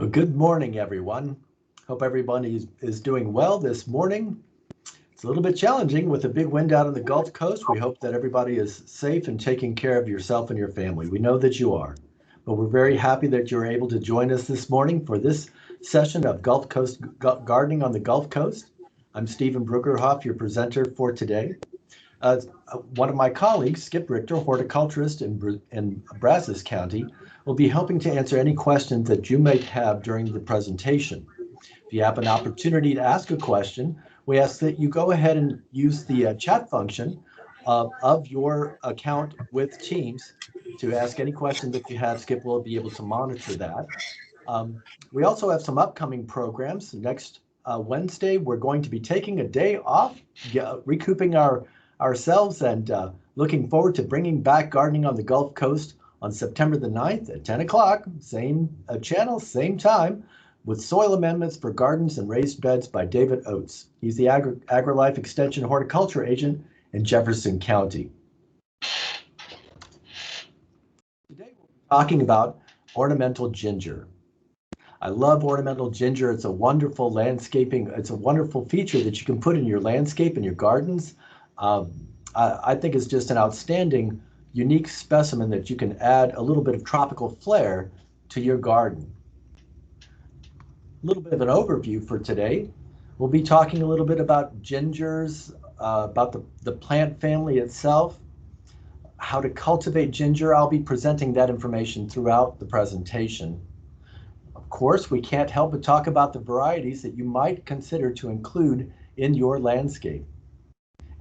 Well, good morning, everyone. Hope everybody is doing well this morning. It's a little bit challenging with a big wind out on the Gulf Coast. We hope that everybody is safe and taking care of yourself and your family. We know that you are, but we're very happy that you're able to join us this morning for this session of Gulf Coast Gardening on the Gulf Coast. I'm Stephen Brueggerhoff, your presenter for today. One of my colleagues, Skip Richter, horticulturist in Brazos County, will be helping to answer any questions that you may have during the presentation. If you have an opportunity to ask a question, we ask that you go ahead and use the chat function of your account with Teams to ask any question that you have. Skip will be able to monitor that. We also have some upcoming programs. Next Wednesday, we're going to be taking a day off, recouping ourselves and looking forward to bringing back Gardening on the Gulf Coast on September the 9th at 10 o'clock, same channel, same time, with Soil Amendments for Gardens and Raised Beds by David Oates. He's the AgriLife Extension Horticulture Agent in Jefferson County. Today we'll be talking about ornamental ginger. I love ornamental ginger. It's a wonderful landscaping, it's a wonderful feature that you can put in your landscape and your gardens. I think it's just an outstanding, unique specimen that you can add a little bit of tropical flair to your garden. A little bit of an overview for today. We'll be talking a little bit about gingers, about the plant family itself, how to cultivate ginger. I'll be presenting that information throughout the presentation. Of course, we can't help but talk about the varieties that you might consider to include in your landscape.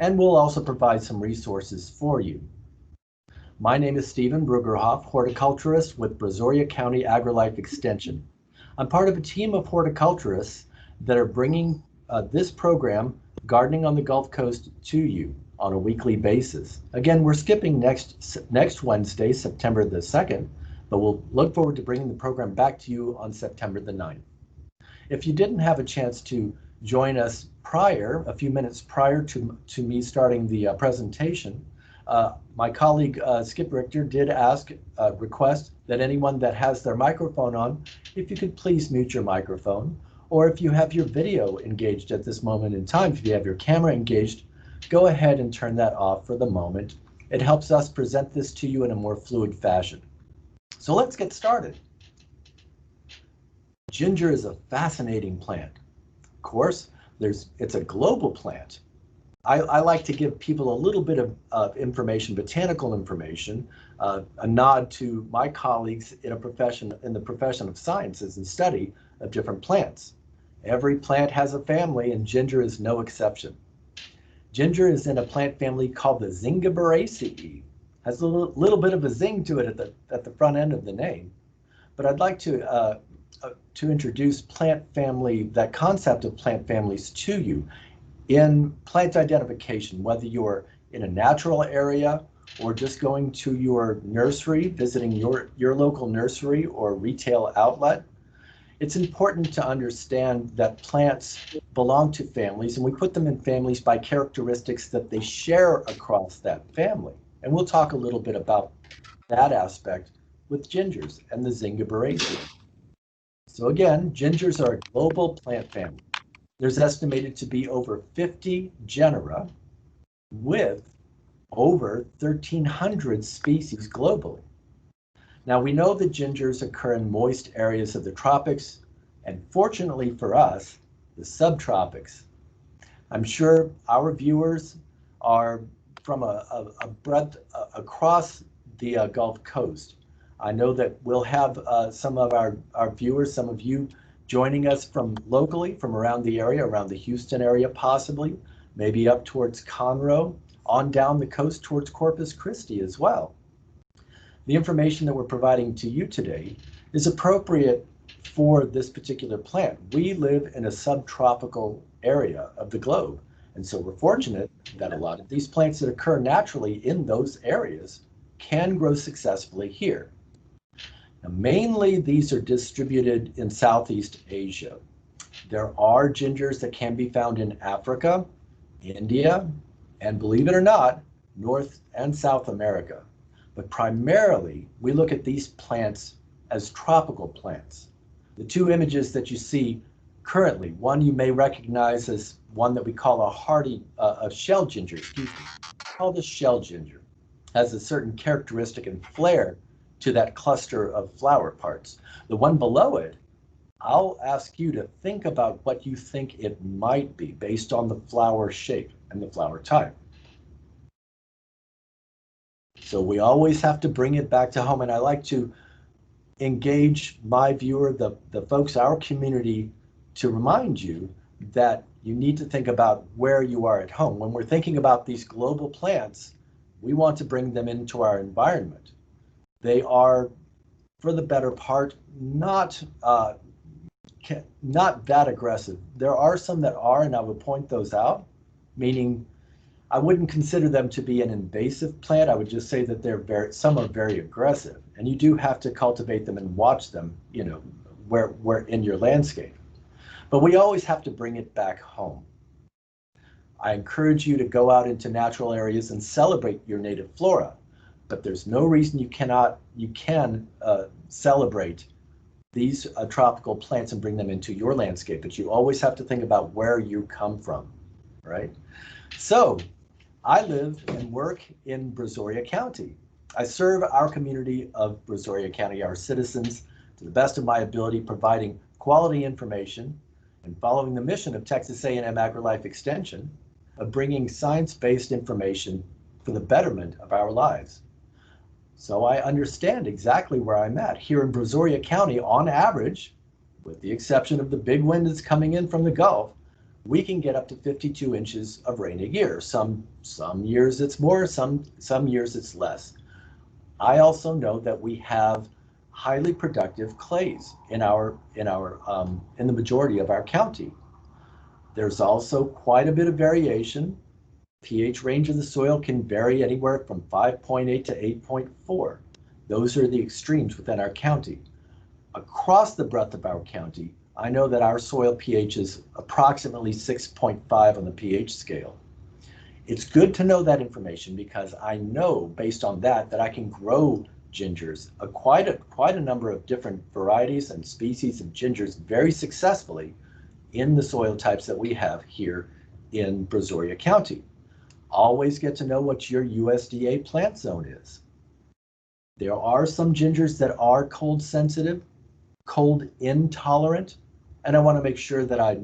And we'll also provide some resources for you. My name is Stephen Brueggerhoff, horticulturist with Brazoria County AgriLife Extension. I'm part of a team of horticulturists that are bringing this program, Gardening on the Gulf Coast, to you on a weekly basis. Again, we're skipping next Wednesday, September the 2nd, but we'll look forward to bringing the program back to you on September the 9th. If you didn't have a chance to join us a few minutes prior to me starting the presentation, my colleague Skip Richter did request that anyone that has their microphone on, if you could please mute your microphone, or if you have your video engaged at this moment in time, if you have your camera engaged, go ahead and turn that off for the moment. It helps us present this to you in a more fluid fashion. So let's get started. Ginger is a fascinating plant. Of course, it's a global plant. I like to give people a little bit of information, botanical information, a nod to my colleagues in the profession of sciences and study of different plants. Every plant has a family, and ginger is no exception. Ginger is in a plant family called the Zingiberaceae. Has a little bit of a zing to it at the front end of the name. But I'd like to introduce that concept of plant families to you in plant identification, whether you're in a natural area or just going to your nursery, visiting your local nursery or retail outlet. It's important to understand that plants belong to families, and we put them in families by characteristics that they share across that family. And we'll talk a little bit about that aspect with gingers and the Zingiberaceae. So again, gingers are a global plant family. There's estimated to be over 50 genera with over 1,300 species globally. Now we know that gingers occur in moist areas of the tropics, and fortunately for us, the subtropics. I'm sure our viewers are from a breadth across the Gulf Coast. I know that we'll have some of our viewers, some of you joining us from locally, from around the area, around the Houston area possibly, maybe up towards Conroe, on down the coast towards Corpus Christi as well. The information that we're providing to you today is appropriate for this particular plant. We live in a subtropical area of the globe, and so we're fortunate that a lot of these plants that occur naturally in those areas can grow successfully here. Now, mainly these are distributed in Southeast Asia. There are gingers that can be found in Africa, India, and believe it or not, North and South America. But primarily, we look at these plants as tropical plants. The two images that you see currently, one you may recognize as one that we call a Hearty, a shell ginger, excuse me, called a shell ginger, has a certain characteristic and flair to that cluster of flower parts. The one below it, I'll ask you to think about what you think it might be based on the flower shape and the flower type. So we always have to bring it back to home, and I like to engage my viewer, the folks, our community, to remind you that you need to think about where you are at home. When we're thinking about these global plants, we want to bring them into our environment. They are, for the better part, not that aggressive. There are some that are, and I would point those out, meaning I wouldn't consider them to be an invasive plant. I would just say that some are very aggressive, and you do have to cultivate them and watch them, you know, where in your landscape. But we always have to bring it back home. I encourage you to go out into natural areas and celebrate your native flora, but there's no reason you can celebrate these tropical plants and bring them into your landscape, but you always have to think about where you come from, right? So I live and work in Brazoria County. I serve our community of Brazoria County, our citizens, to the best of my ability, providing quality information and following the mission of Texas A&M AgriLife Extension of bringing science-based information for the betterment of our lives. So I understand exactly where I'm at. Here in Brazoria County, on average, with the exception of the big wind that's coming in from the Gulf, we can get up to 52 inches of rain a year. Some years it's more, some years it's less. I also know that we have highly productive clays in the majority of our county. There's also quite a bit of variation. pH range of the soil can vary anywhere from 5.8 to 8.4. Those are the extremes within our county. Across the breadth of our county, I know that our soil pH is approximately 6.5 on the pH scale. It's good to know that information because I know based on that I can grow gingers, quite a number of different varieties and species of gingers very successfully in the soil types that we have here in Brazoria County. Always get to know what your USDA plant zone is. There are some gingers that are cold sensitive, cold intolerant, and I want to make sure that I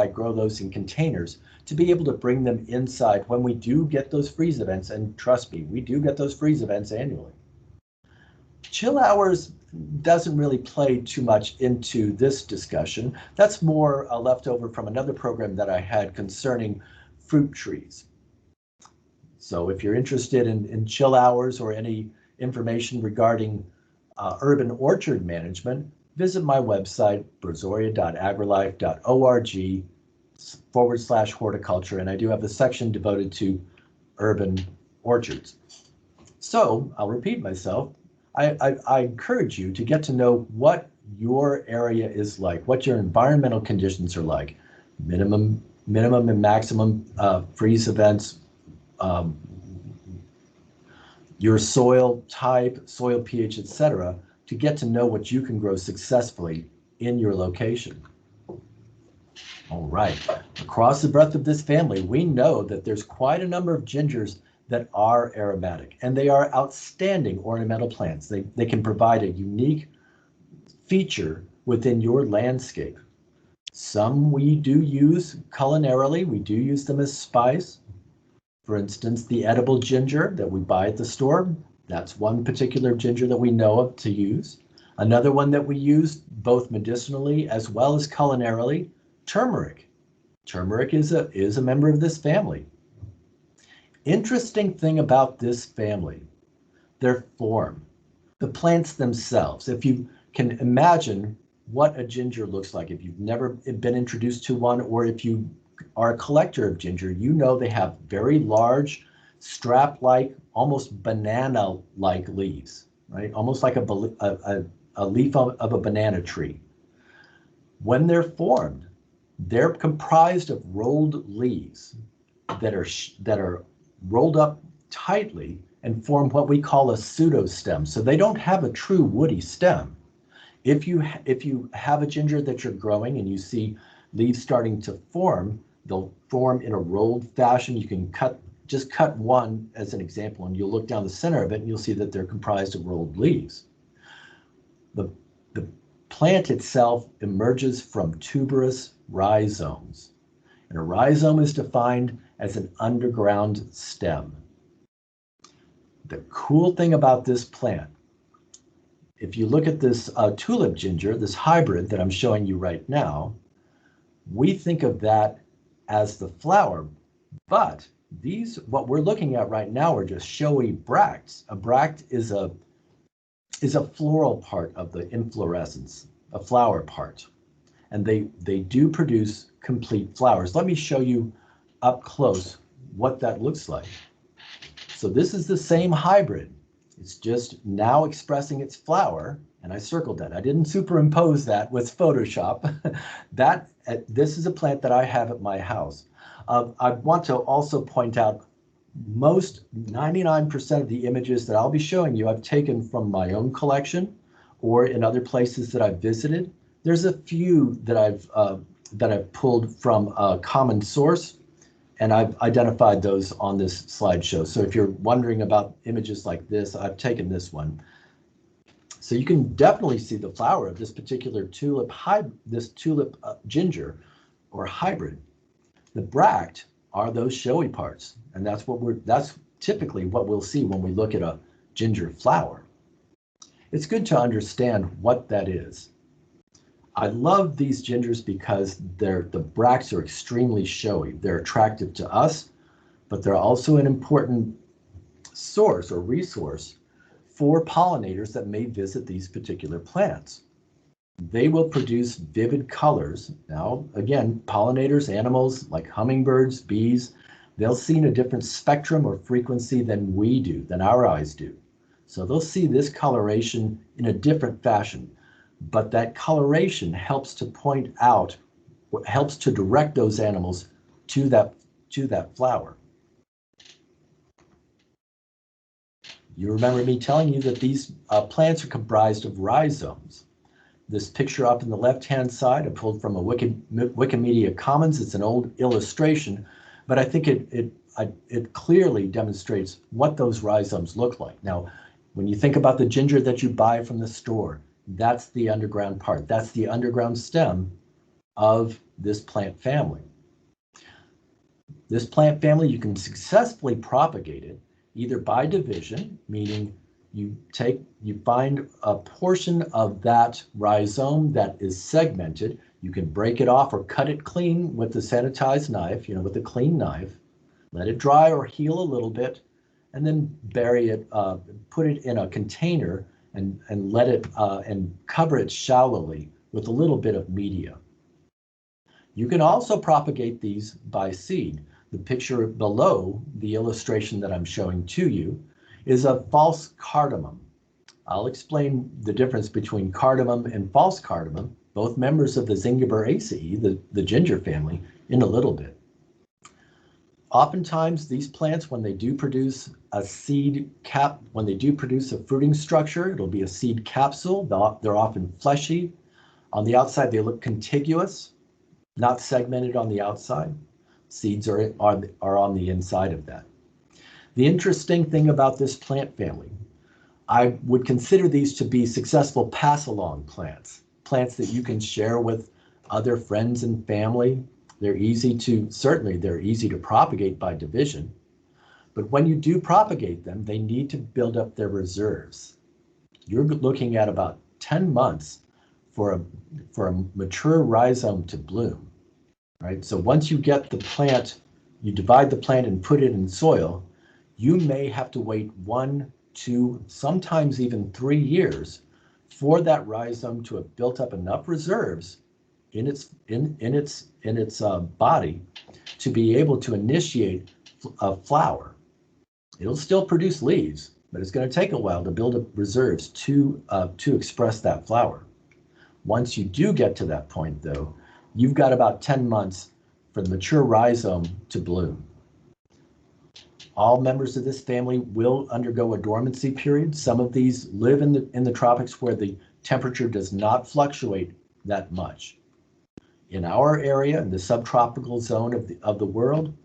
grow those in containers to be able to bring them inside when we do get those freeze events, and trust me, we do get those freeze events annually. Chill hours doesn't really play too much into this discussion. That's more a leftover from another program that I had concerning fruit trees. So if you're interested in chill hours or any information regarding urban orchard management, visit my website, brazoria.agrilife.org/horticulture, and I do have a section devoted to urban orchards. So I'll repeat myself. I encourage you to get to know what your area is like, what your environmental conditions are like, minimum and maximum freeze events, your soil type, soil pH, etc., to get to know what you can grow successfully in your location. All right, across the breadth of this family, we know that there's quite a number of gingers that are aromatic, and they are outstanding ornamental plants. They can provide a unique feature within your landscape. Some we do use culinarily, we do use them as spice. For instance, the edible ginger that we buy at the store, that's one particular ginger that we know of to use. Another one that we use both medicinally as well as culinarily, turmeric. Turmeric is a member of this family. Interesting thing about this family, their form, the plants themselves. If you can imagine what a ginger looks like, if you've never been introduced to one, or if you are a collector of ginger, you know they have very large, strap-like, almost banana-like leaves, right? Almost like a leaf of a banana tree. When they're formed, they're comprised of rolled leaves that are rolled up tightly and form what we call a pseudostem. So they don't have a true woody stem. If you have a ginger that you're growing and you see leaves starting to form, they'll form in a rolled fashion. You can just cut one as an example, and you'll look down the center of it and you'll see that they're comprised of rolled leaves. The plant itself emerges from tuberous rhizomes. And a rhizome is defined as an underground stem. The cool thing about this plant, if you look at this tulip ginger, this hybrid that I'm showing you right now, we think of that as the flower, but what we're looking at right now are just showy bracts. A bract is a floral part of the inflorescence, a flower part, and they do produce complete flowers. Let me show you up close what that looks like. So this is the same hybrid. It's just now expressing its flower, and I circled that. I didn't superimpose that with Photoshop. This is a plant that I have at my house. I want to also point out 99% of the images that I'll be showing you I've taken from my own collection or in other places that I've visited. There's a few that I've pulled from a common source, and I've identified those on this slideshow. So if you're wondering about images like this, I've taken this one. So you can definitely see the flower of this particular tulip ginger or hybrid. The bract are those showy parts, and that's typically what we'll see when we look at a ginger flower. It's good to understand what that is. I love these gingers because the bracts are extremely showy. They're attractive to us, but they're also an important source or resource for pollinators that may visit these particular plants. They will produce vivid colors. Now, again, pollinators, animals like hummingbirds, bees, they'll see in a different spectrum or frequency than we do, than our eyes do. So they'll see this coloration in a different fashion. But that coloration helps to point out, helps to direct those animals to that flower. You remember me telling you that these plants are comprised of rhizomes. This picture up in the left-hand side, I pulled from a Wikimedia Commons. It's an old illustration, but I think it clearly demonstrates what those rhizomes look like. Now, when you think about the ginger that you buy from the store, that's the underground part. That's the underground stem of this plant family. This plant family, you can successfully propagate it either by division, meaning you find a portion of that rhizome that is segmented. You can break it off or cut it clean with the sanitized knife, with a clean knife. Let it dry or heal a little bit, and then bury it, put it in a container and let it and cover it shallowly with a little bit of media. You can also propagate these by seed. The picture below the illustration that I'm showing to you is a false cardamom. I'll explain the difference between cardamom and false cardamom, both members of the Zingiberaceae, the ginger family, in a little bit. Oftentimes, these plants, when they do produce a seed cap, when they do produce a fruiting structure, it'll be a seed capsule. They're often fleshy. On the outside, they look contiguous, not segmented on the outside. Seeds are on the inside of that. The interesting thing about this plant family, I would consider these to be successful pass-along plants, plants that you can share with other friends and family. They're easy to propagate by division, but when you do propagate them, they need to build up their reserves. You're looking at about 10 months for a mature rhizome to bloom, right? So once you get the plant, you divide the plant and put it in soil, you may have to wait 1, 2, sometimes even 3 years for that rhizome to have built up enough reserves in its body to be able to initiate a flower. It'll still produce leaves, but it's going to take a while to build up reserves to express that flower. Once you do get to that point, though, you've got about 10 months for the mature rhizome to bloom. All members of this family will undergo a dormancy period. Some of these live in the tropics where the temperature does not fluctuate that much. In our area, in the subtropical zone of the world,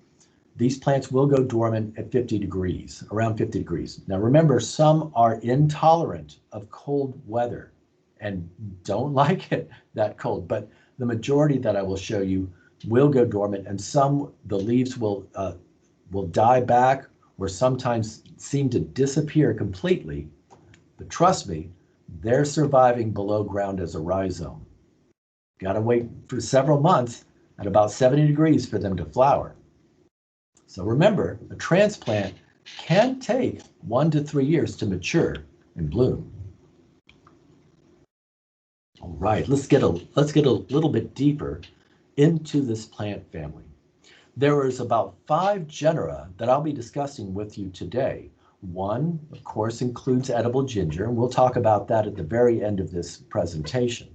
these plants will go dormant at 50 degrees, around 50 degrees. Now remember, some are intolerant of cold weather and don't like it that cold, but the majority that I will show you will go dormant, and some, the leaves will die back or sometimes seem to disappear completely. But trust me, they're surviving below ground as a rhizome. Gotta wait for several months at about 70 degrees for them to flower. So remember, a transplant can take 1 to 3 years to mature and bloom. All right, let's get a little bit deeper into this plant family. There is about 5 genera that I'll be discussing with you today. One, of course, includes edible ginger, and we'll talk about that at the very end of this presentation.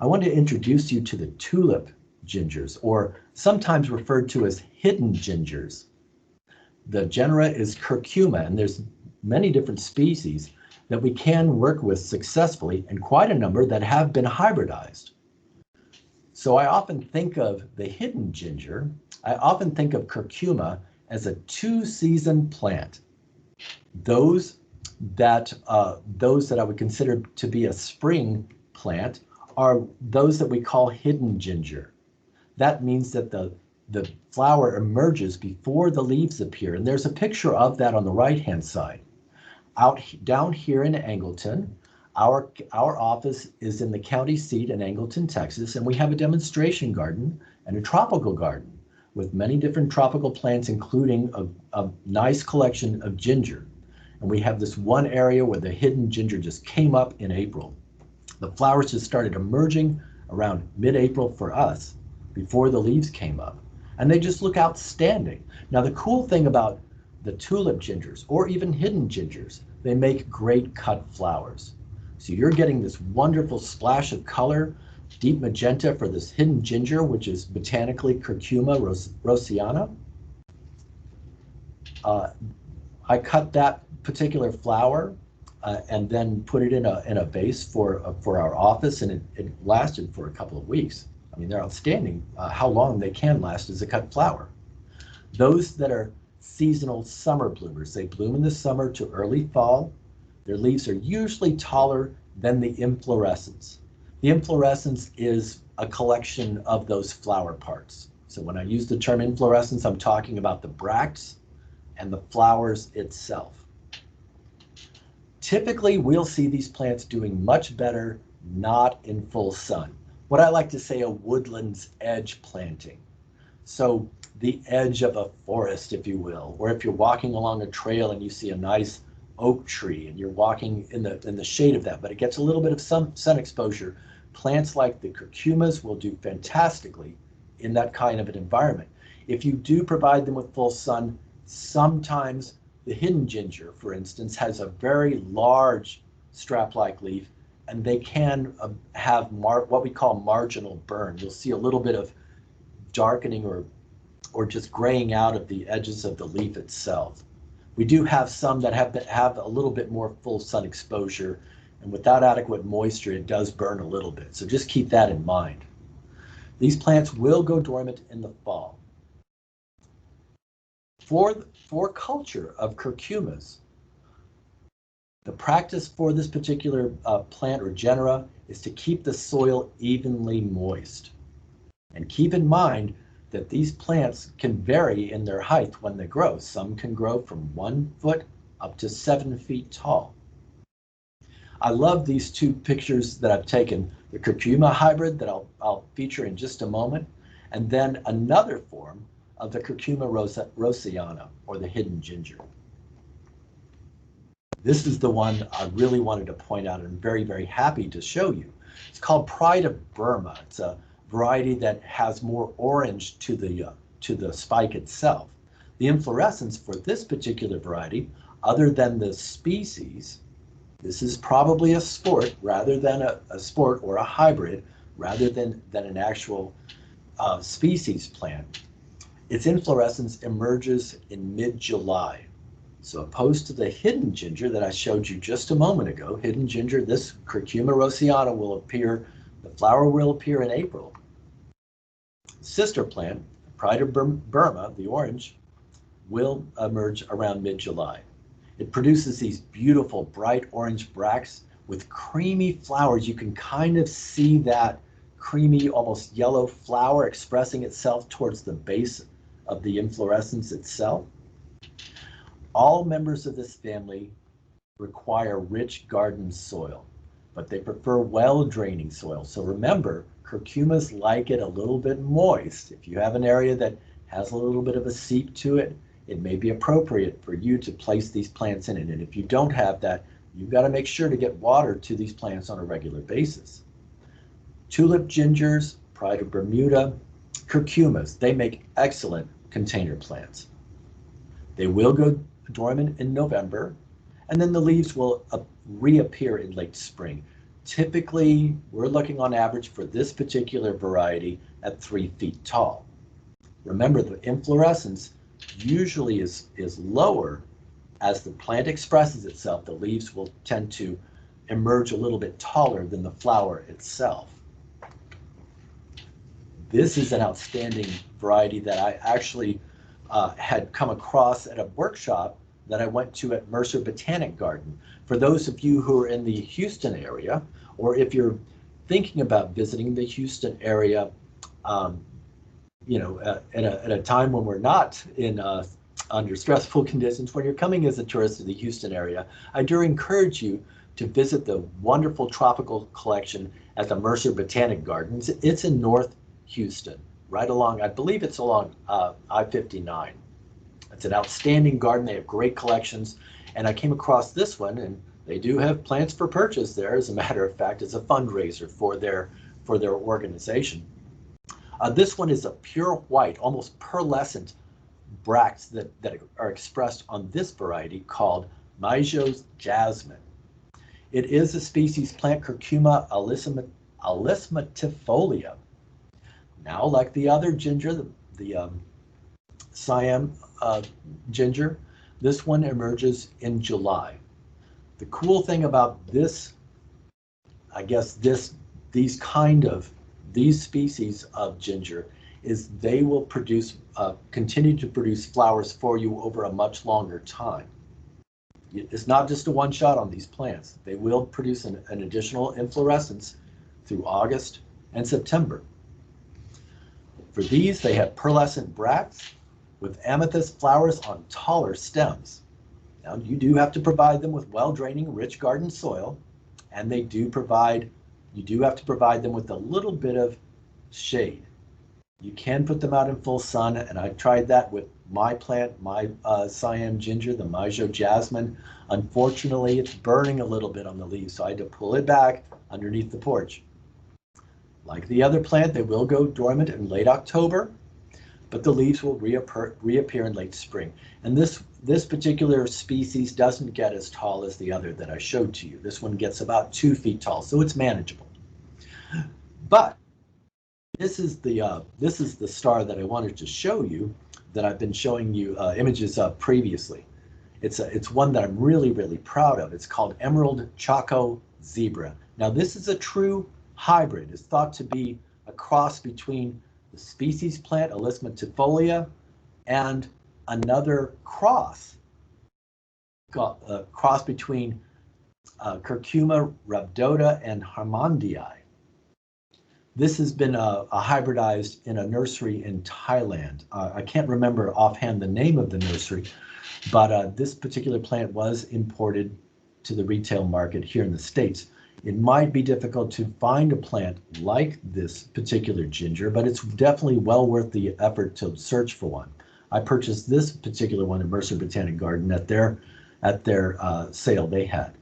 I want to introduce you to the tulip gingers, or sometimes referred to as hidden gingers. The genera is curcuma, and there's many different species that we can work with successfully, and quite a number that have been hybridized. So I often think of the hidden ginger, I often think of curcuma as a 2-season plant. Those that I would consider to be a spring plant are those that we call hidden ginger. That means that the flower emerges before the leaves appear, and there's a picture of that on the right-hand side. Down here in Angleton, our office is in the county seat in Angleton, Texas, and we have a demonstration garden and a tropical garden with many different tropical plants, including a nice collection of ginger. And we have this one area where the hidden ginger just came up in April. The flowers just started emerging around mid-April for us, before the leaves came up. And they just look outstanding. Now, the cool thing about the tulip gingers, or even hidden gingers, they make great cut flowers. So you're getting this wonderful splash of color, deep magenta for this hidden ginger, which is botanically Curcuma roseana. I cut that particular flower and then put it in a vase for our office, and it lasted for a couple of weeks. I mean, they're outstanding how long they can last as a cut flower. Those that are seasonal summer bloomers, they bloom in the summer to early fall. Their leaves are usually taller than the inflorescence. The inflorescence is a collection of those flower parts. So when I use the term inflorescence, I'm talking about the bracts and the flowers itself. Typically, we'll see these plants doing much better not in full sun. What I like to say, a woodland's edge planting. So the edge of a forest, if you will, or if you're walking along a trail and you see a nice oak tree and you're walking in the shade of that, but it gets a little bit of sun exposure, plants like the curcumas will do fantastically in that kind of an environment. If you do provide them with full sun, sometimes the hidden ginger, for instance, has a very large strap-like leaf, and they can have what we call marginal burn. You'll see a little bit of darkening or just graying out of the edges of the leaf itself. We do have some that have a little bit more full sun exposure, and without adequate moisture, it does burn a little bit. So just keep that in mind. These plants will go dormant in the fall. For culture of curcumas, the practice for this particular plant or genera is to keep the soil evenly moist. And keep in mind that these plants can vary in their height when they grow. Some can grow from 1 foot up to 7 feet tall. I love these 2 pictures that I've taken, the curcuma hybrid that I'll feature in just a moment, and then another form of the Curcuma roseana, or the hidden ginger. This is the one I really wanted to point out and I'm very, very happy to show you. It's called Pride of Burma. It's a variety that has more orange to the spike itself. The inflorescence for this particular variety, other than the species, this is probably a sport rather than a sport, or a hybrid rather than an actual species plant. Its inflorescence emerges in mid-July. So opposed to the hidden ginger that I showed you just a moment ago, hidden ginger, this Curcuma roseana will appear, the flower will appear in April. Sister plant, Pride of Burma, the orange, will emerge around mid-July. It produces these beautiful bright orange bracts with creamy flowers. You can kind of see that creamy, almost yellow flower expressing itself towards the base of the inflorescence itself. All members of this family require rich garden soil, but they prefer well-draining soil. So remember, curcumas like it a little bit moist. If you have an area that has a little bit of a seep to it, it may be appropriate for you to place these plants in it. And if you don't have that, you've got to make sure to get water to these plants on a regular basis. Tulip gingers, Pride of Bermuda, curcumas, they make excellent container plants. They will go dormant in November, and then the leaves will reappear in late spring. Typically, we're looking on average for this particular variety at 3 feet tall. Remember, the inflorescence usually is lower. As the plant expresses itself, the leaves will tend to emerge a little bit taller than the flower itself. This is an outstanding variety that I actually had come across at a workshop that I went to at Mercer Botanic Garden. For those of you who are in the Houston area, or if you're thinking about visiting the Houston area, at a time when we're not in under stressful conditions, when you're coming as a tourist to the Houston area, I do encourage you to visit the wonderful tropical collection at the Mercer Botanic Gardens. It's in North Houston, right along, I believe it's along I-59. It's an outstanding garden. They have great collections. And I came across this one, and they do have plants for purchase there. As a matter of fact, it's a fundraiser for their organization. This one is a pure white, almost pearlescent bracts that are expressed on this variety called Maijo's Jasmine. It is a species plant, Curcuma alismatifolia. Now, like the other ginger, the Siam ginger, this one emerges in July. The cool thing about this, I guess these species of ginger is they will continue to produce flowers for you over a much longer time. It's not just a one shot on these plants. They will produce an additional inflorescence through August and September. For these, they have pearlescent bracts with amethyst flowers on taller stems. Now, you do have to provide them with well-draining, rich garden soil, and you do have to provide them with a little bit of shade. You can put them out in full sun, and I tried that with my plant, my Siam ginger, the Maijo Jasmine. Unfortunately, it's burning a little bit on the leaves, so I had to pull it back underneath the porch. Like the other plant, they will go dormant in late October, but the leaves will reappear in late spring. And this particular species doesn't get as tall as the other that I showed to you. This one gets about 2 feet tall, so it's manageable. But this is the star that I wanted to show you, that I've been showing you images of previously. It's one that I'm really, really proud of. It's called Emerald Chaco Zebra. Now, this is a true hybrid. It's thought to be a cross between the species plant alismatifolia and another cross between Curcuma rhabdota and harmondii. This has been hybridized in a nursery in Thailand. I can't remember offhand the name of the nursery, but this particular plant was imported to the retail market here in the States. It might be difficult to find a plant like this particular ginger, but it's definitely well worth the effort to search for one. I purchased this particular one at Mercer Botanic Garden at their sale they had.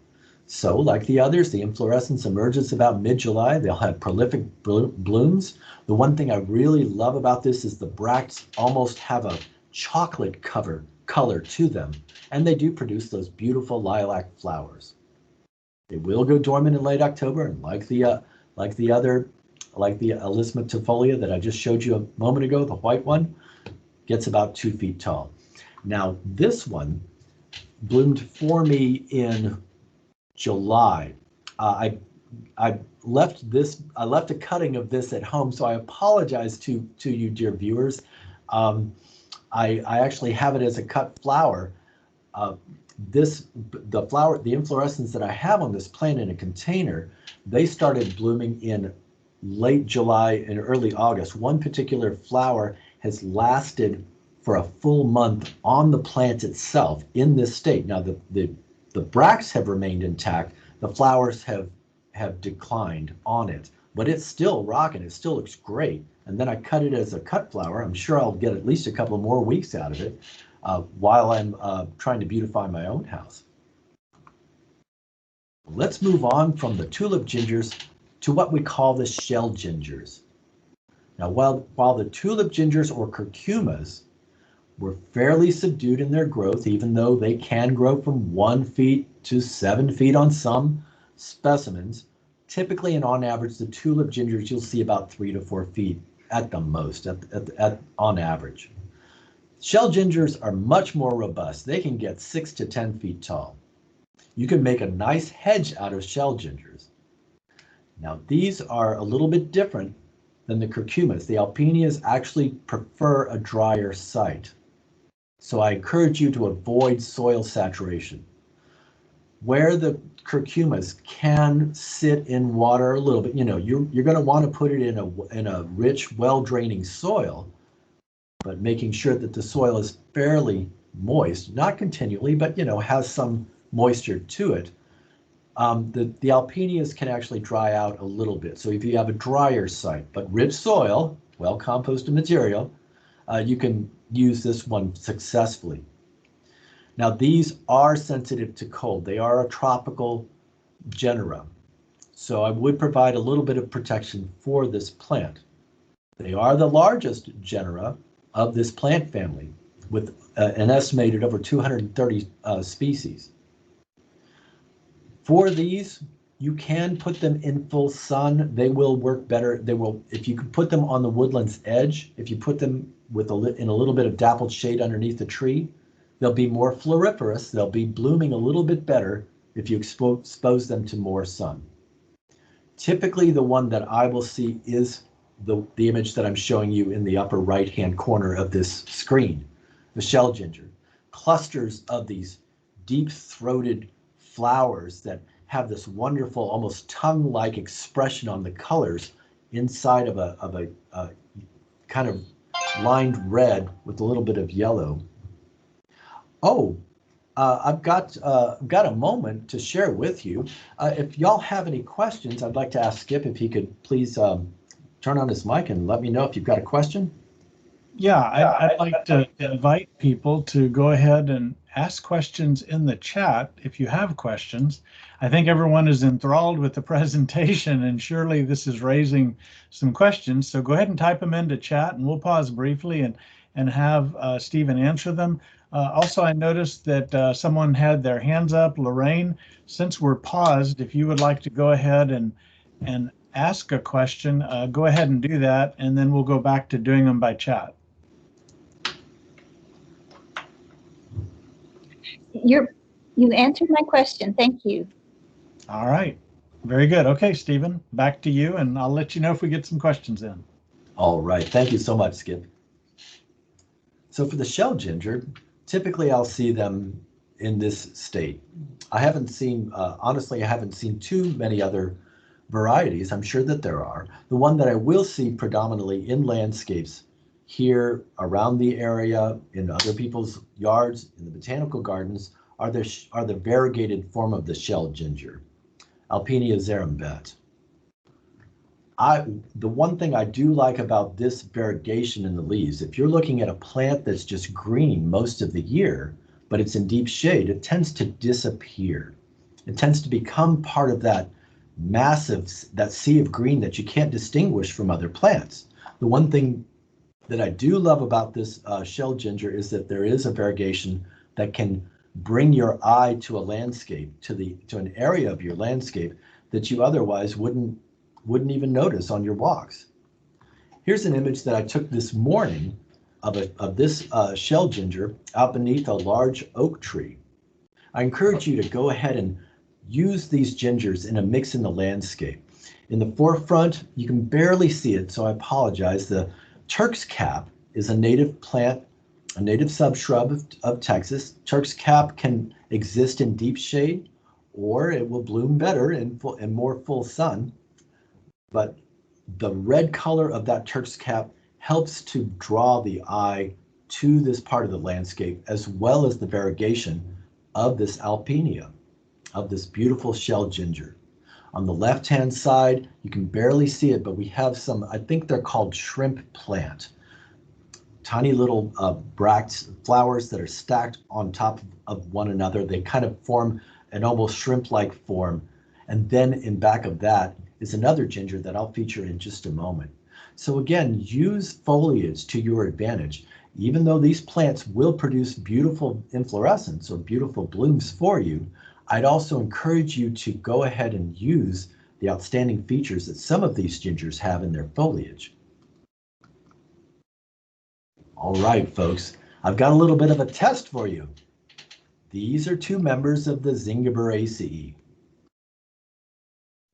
So, like the others, the inflorescence emerges about mid-July. They'll have prolific blooms. The one thing I really love about this is the bracts almost have a chocolate color to them, and they do produce those beautiful lilac flowers. They will go dormant in late October, and like the alismatifolia that I just showed you a moment ago, the white one gets about 2 feet tall. Now, this one bloomed for me in July. I left a cutting of this at home, so I apologize to you, dear viewers. I actually have it as a cut flower. The inflorescence that I have on this plant in a container, they started blooming in late July and early August. One particular flower has lasted for a full month on the plant itself in this state. Now the bracts have remained intact, the flowers have declined on it, but it's still rocking, it still looks great. And then I cut it as a cut flower. I'm sure I'll get at least a couple more weeks out of it while I'm trying to beautify my own house. Let's move on from the tulip gingers to what we call the shell gingers. Now, while the tulip gingers or curcumas were fairly subdued in their growth, even though they can grow from 1 feet to 7 feet on some specimens, typically and on average, the tulip gingers you'll see about 3 to 4 feet at the most, on average. Shell gingers are much more robust. They can get 6 to 10 feet tall. You can make a nice hedge out of shell gingers. Now, these are a little bit different than the curcumas. The alpinias actually prefer a drier site. So I encourage you to avoid soil saturation. Where the curcumas can sit in water a little bit, you're going to want to put it in a rich, well-draining soil, but making sure that the soil is fairly moist, not continually, but has some moisture to it. The alpinias can actually dry out a little bit. So if you have a drier site, but rich soil, well composted material, you can use this one successfully. Now, these are sensitive to cold. They are a tropical genera. So I would provide a little bit of protection for this plant. They are the largest genera of this plant family, with an estimated over 230 species. For these, you can put them in full sun. They will work better. If you can put them on the woodland's edge, if you put them in a little bit of dappled shade underneath the tree, they'll be more floriferous. They'll be blooming a little bit better if you expose them to more sun. Typically, the one that I will see is the image that I'm showing you in the upper right-hand corner of this screen, the shell ginger. Clusters of these deep-throated flowers that have this wonderful, almost tongue-like expression on the colors inside of a kind of lined red with a little bit of yellow. Oh, I've got a moment to share with you. If y'all have any questions, I'd like to ask Skip if he could please turn on his mic and let me know if you've got a question. Yeah, I'd like to invite people to go ahead and ask questions in the chat if you have questions. I think everyone is enthralled with the presentation, and surely this is raising some questions. So go ahead and type them into chat, and we'll pause briefly and have Stephen answer them. Also, I noticed that someone had their hands up. Lorraine, since we're paused, if you would like to go ahead and ask a question, go ahead and do that, and then we'll go back to doing them by chat. You answered my question. Thank you. All right. Very good. Okay, Stephen, back to you, and I'll let you know if we get some questions in. All right. Thank you so much, Skip. So for the shell ginger, typically I'll see them in this state. I haven't seen, honestly, I haven't seen too many other varieties. I'm sure that there are. The one that I will see predominantly in landscapes here around the area, in other people's yards, in the botanical gardens, are the variegated form of the shell ginger, Alpinia zerumbet. The one thing I do like about this variegation in the leaves, if you're looking at a plant that's just green most of the year, but it's in deep shade, it tends to disappear. It tends to become part of that that sea of green that you can't distinguish from other plants. The one thing that I do love about this shell ginger is that there is a variegation that can bring your eye to a landscape, to an area of your landscape that you otherwise wouldn't even notice on your walks. Here's an image that I took this morning of this shell ginger out beneath a large oak tree. I encourage you to go ahead and use these gingers in a mix in the landscape. In the forefront, you can barely see it, so I apologize. The Turk's cap is a native plant, a native subshrub of Texas. Turk's cap can exist in deep shade, or it will bloom better in more full sun. But the red color of that Turk's cap helps to draw the eye to this part of the landscape, as well as the variegation of this alpinia, of this beautiful shell ginger. On the left-hand side, you can barely see it, but we have some, I think they're called shrimp plant. Tiny little bracts, flowers that are stacked on top of one another. They kind of form an almost shrimp-like form. And then in back of that is another ginger that I'll feature in just a moment. So again, use foliage to your advantage. Even though these plants will produce beautiful inflorescence or beautiful blooms for you, I'd also encourage you to go ahead and use the outstanding features that some of these gingers have in their foliage. All right, folks, I've got a little bit of a test for you. These are two members of the Zingiberaceae.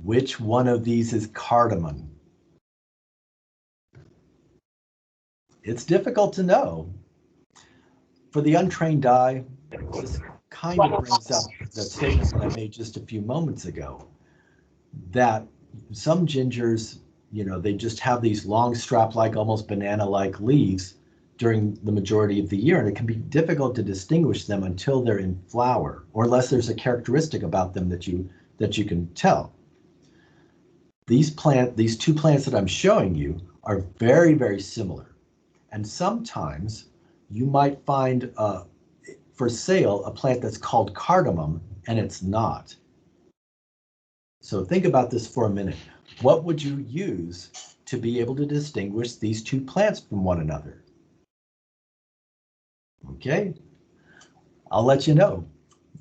Which one of these is cardamom? It's difficult to know. For the untrained eye, this kind of brings up the statement that I made just a few moments ago, that some gingers, you know, they just have these long strap-like, almost banana-like leaves during the majority of the year, and it can be difficult to distinguish them until they're in flower, or unless there's a characteristic about them that you can tell. These two plants that I'm showing you are very, very similar. And sometimes you might find for sale a plant that's called cardamom, and it's not. So think about this for a minute. What would you use to be able to distinguish these two plants from one another? Okay, I'll let you know.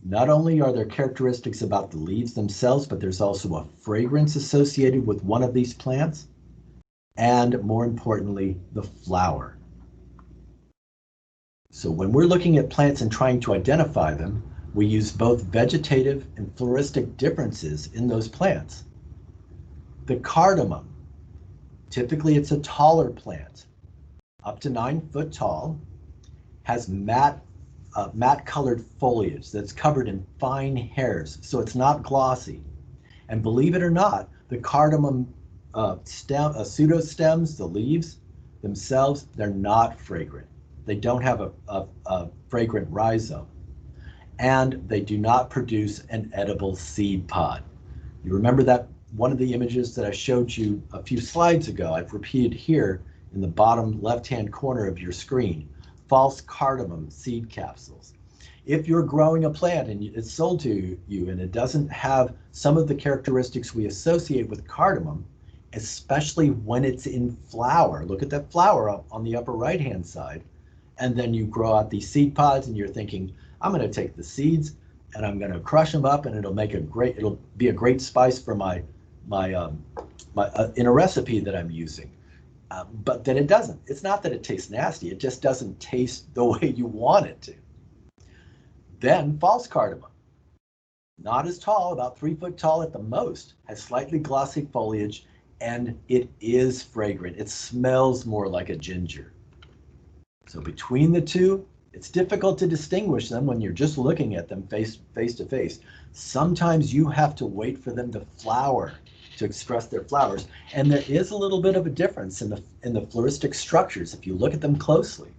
Not only are there characteristics about the leaves themselves, but there's also a fragrance associated with one of these plants, and more importantly, the flower. So when we're looking at plants and trying to identify them, we use both vegetative and floristic differences in those plants. The cardamom, typically it's a taller plant, up to 9 foot tall, has matte colored foliage that's covered in fine hairs, so it's not glossy. And believe it or not, the cardamom pseudostems, the leaves themselves, they're not fragrant. They don't have a fragrant rhizome, and they do not produce an edible seed pod. You remember that one of the images that I showed you a few slides ago, I've repeated here in the bottom left-hand corner of your screen, false cardamom seed capsules. If you're growing a plant and it's sold to you and it doesn't have some of the characteristics we associate with cardamom, especially when it's in flower, look at that flower up on the upper right-hand side, and then you grow out these seed pods and you're thinking, I'm going to take the seeds and I'm going to crush them up and it'll be a great spice for my in a recipe that I'm using. But then it doesn't. It's not that it tastes nasty, it just doesn't taste the way you want it to. Then false cardamom, not as tall, about 3 foot tall at the most, has slightly glossy foliage, and it is fragrant. It smells more like a ginger. So between the two, it's difficult to distinguish them when you're just looking at them face to face. Sometimes you have to wait for them to flower to express their flowers, and there is a little bit of a difference in the floristic structures if you look at them closely.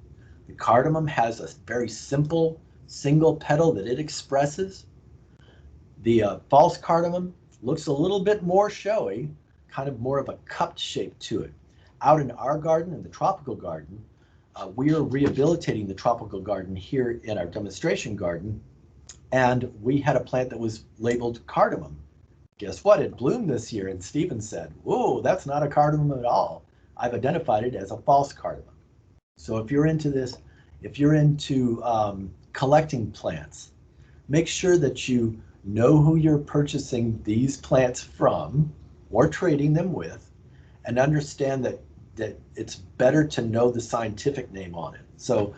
The cardamom has a very simple single petal that it expresses. The false cardamom looks a little bit more showy, kind of more of a cupped shape to it. Out in our garden, in the tropical garden, we are rehabilitating the tropical garden here in our demonstration garden, and we had a plant that was labeled cardamom. Guess what? It bloomed this year, and Stephen said, whoa, that's not a cardamom at all. I've identified it as a false cardamom. So if you're into this, if you're into collecting plants, make sure that you know who you're purchasing these plants from or trading them with, and understand that it's better to know the scientific name on it. So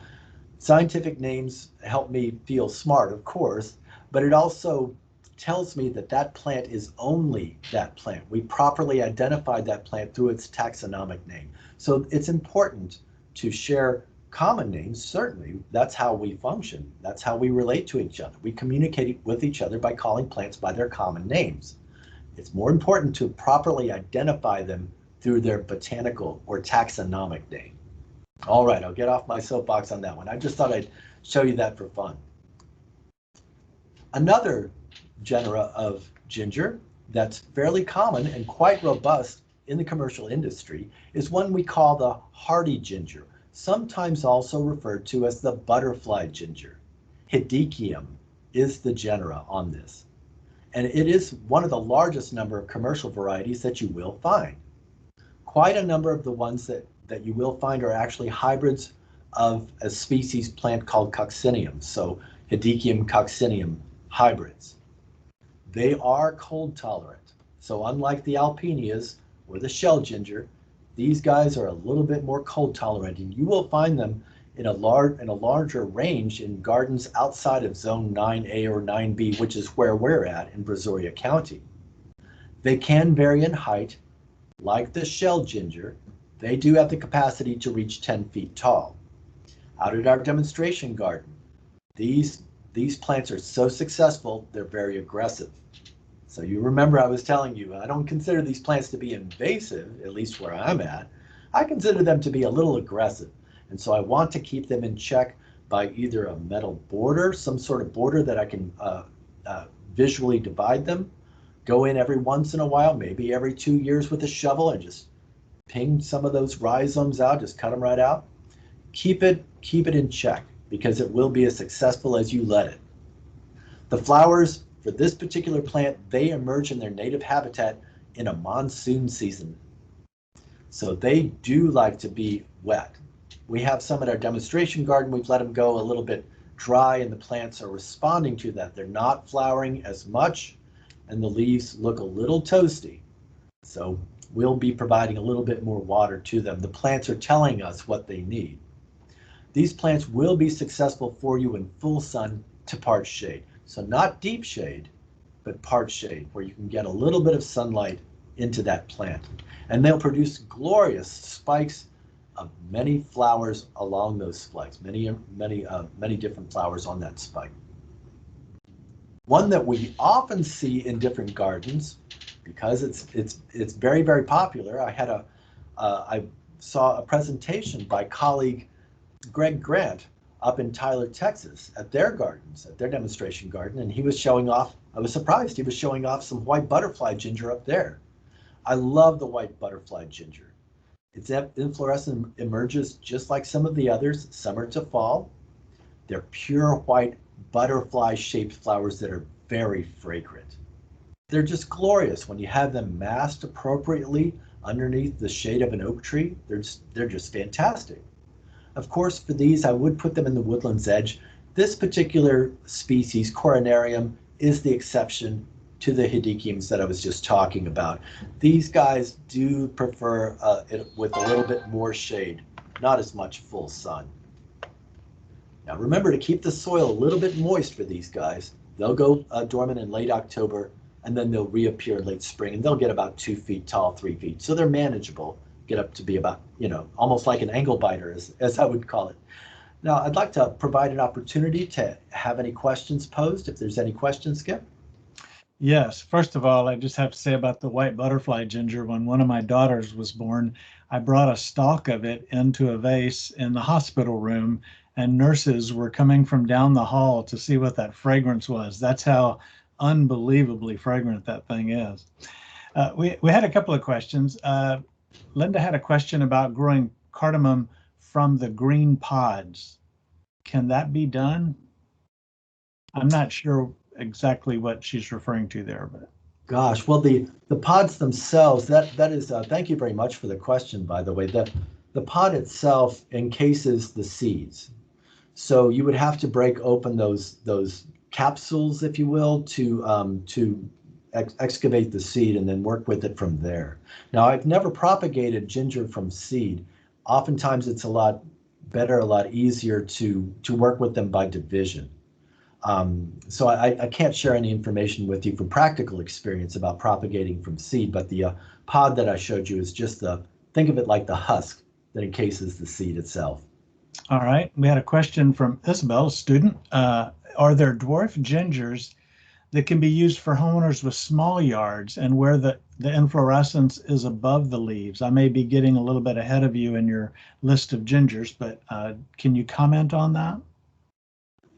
scientific names help me feel smart, of course, but it also tells me that that plant is only that plant. We properly identified that plant through its taxonomic name. So it's important to share common names, certainly. That's how we function. That's how we relate to each other. We communicate with each other by calling plants by their common names. It's more important to properly identify them through their botanical or taxonomic name. All right, I'll get off my soapbox on that one. I just thought I'd show you that for fun. Another genera of ginger that's fairly common and quite robust in the commercial industry is one we call the Hearty ginger, sometimes also referred to as the butterfly ginger. Hearticium is the genera on this, and it is one of the largest number of commercial varieties that you will find. Quite a number of the ones that you will find are actually hybrids of a species plant called Coccineum, so Hearticium, Coccineum hybrids. They are cold tolerant. So unlike the alpinias or the shell ginger, these guys are a little bit more cold tolerant, and you will find them in a larger range in gardens outside of zone 9A or 9B, which is where we're at in Brazoria County. They can vary in height. Like the shell ginger, they do have the capacity to reach 10 feet tall. Out at our demonstration garden, these plants are so successful, they're very aggressive. So you remember I was telling you, I don't consider these plants to be invasive, at least where I'm at. I consider them to be a little aggressive. And so I want to keep them in check by either a metal border, some sort of border that I can visually divide them, go in every once in a while, maybe every 2 years with a shovel and just ping some of those rhizomes out, just cut them right out. Keep it in check, because it will be as successful as you let it. The flowers for this particular plant, they emerge in their native habitat in a monsoon season. So they do like to be wet. We have some at our demonstration garden. We've let them go a little bit dry, and the plants are responding to that. They're not flowering as much, and the leaves look a little toasty. So we'll be providing a little bit more water to them. The plants are telling us what they need. These plants will be successful for you in full sun to part shade. So not deep shade, but part shade, where you can get a little bit of sunlight into that plant. And they'll produce glorious spikes of many flowers along those spikes, many different flowers on that spike. One that we often see in different gardens, because it's very, very popular. I saw a presentation by colleague Greg Grant up in Tyler, Texas, at their gardens, at their demonstration garden, and he was showing off, I was surprised, he was showing off some white butterfly ginger up there. I love the white butterfly ginger. Its inflorescence emerges just like some of the others, summer to fall. They're pure white butterfly-shaped flowers that are very fragrant. They're just glorious when you have them massed appropriately underneath the shade of an oak tree. They're just fantastic. Of course, for these, I would put them in the woodland's edge. This particular species, Coronarium, is the exception to the Hearticiums that I was just talking about. These guys do prefer it with a little bit more shade, not as much full sun. Now remember to keep the soil a little bit moist for these guys. They'll go dormant in late October, and then they'll reappear late spring, and they'll get about 2 feet tall, 3 feet. So they're manageable, get up to be about, almost like an angle biter, as I would call it. Now, I'd like to provide an opportunity to have any questions posed, if there's any questions, Skip. Yes, first of all, I just have to say about the white butterfly ginger, when one of my daughters was born, I brought a stalk of it into a vase in the hospital room, and nurses were coming from down the hall to see what that fragrance was. That's how unbelievably fragrant that thing is. We had a couple of questions. Linda had a question about growing cardamom from the green pods. Can that be done? I'm not sure exactly what she's referring to there, but gosh, well, the pods themselves, that is thank you very much for the question, by the way. The pod itself encases the seeds, so you would have to break open those capsules, if you will, to excavate the seed and then work with it from there. Now, I've never propagated ginger from seed. Oftentimes it's a lot better, a lot easier to work with them by division. So I can't share any information with you from practical experience about propagating from seed, but the pod that I showed you is just think of it like the husk that encases the seed itself. All right, we had a question from Isabel, a student. Are there dwarf gingers that can be used for homeowners with small yards and where the inflorescence is above the leaves? I may be getting a little bit ahead of you in your list of gingers, but can you comment on that?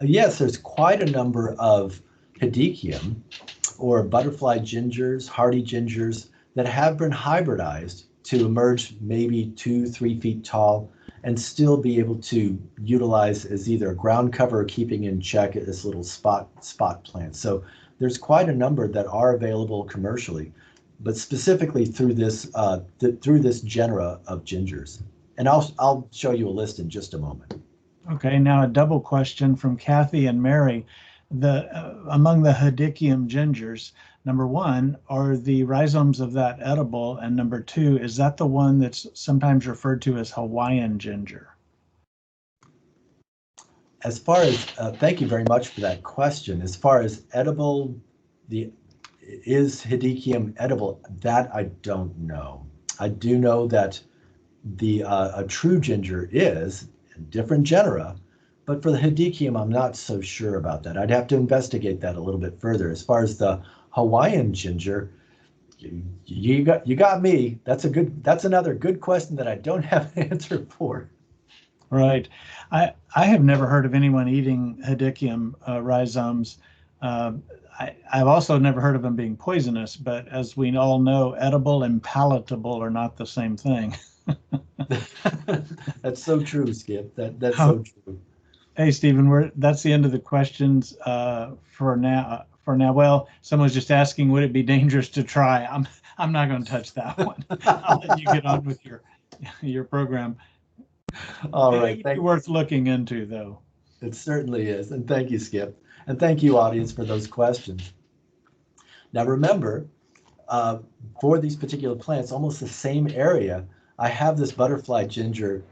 Yes, there's quite a number of Hearticium or butterfly gingers, hardy gingers that have been hybridized to emerge maybe 2-3 feet tall and still be able to utilize as either a ground cover or keeping in check as little spot plants. So there's quite a number that are available commercially, but specifically through this genera of gingers. And I'll show you a list in just a moment. Okay, now a double question from Kathy and Mary. Among the Hearticium gingers, number one, are the rhizomes of that edible? And number two, is that the one that's sometimes referred to as Hawaiian ginger? As far as, thank you very much for that question. As far as edible, is Hearticium edible? That I don't know. I do know that a true ginger is different genera, but for the Hearticium, I'm not so sure about that. I'd have to investigate that a little bit further. As far as the Hawaiian ginger, you got me. That's another good question that I don't have an answer for. Right. I have never heard of anyone eating Hearticium rhizomes. I've also never heard of them being poisonous, but as we all know, edible and palatable are not the same thing. That's so true, Skip. That's so true. Hey, Stephen, that's the end of the questions for now. Well, someone's just asking, would it be dangerous to try? I'm not going to touch that one. I'll let you get on with your program. All right. It's worth looking into, though. It certainly is. And thank you, Skip. And thank you, audience, for those questions. Now, remember, for these particular plants, almost the same area, I have this butterfly ginger.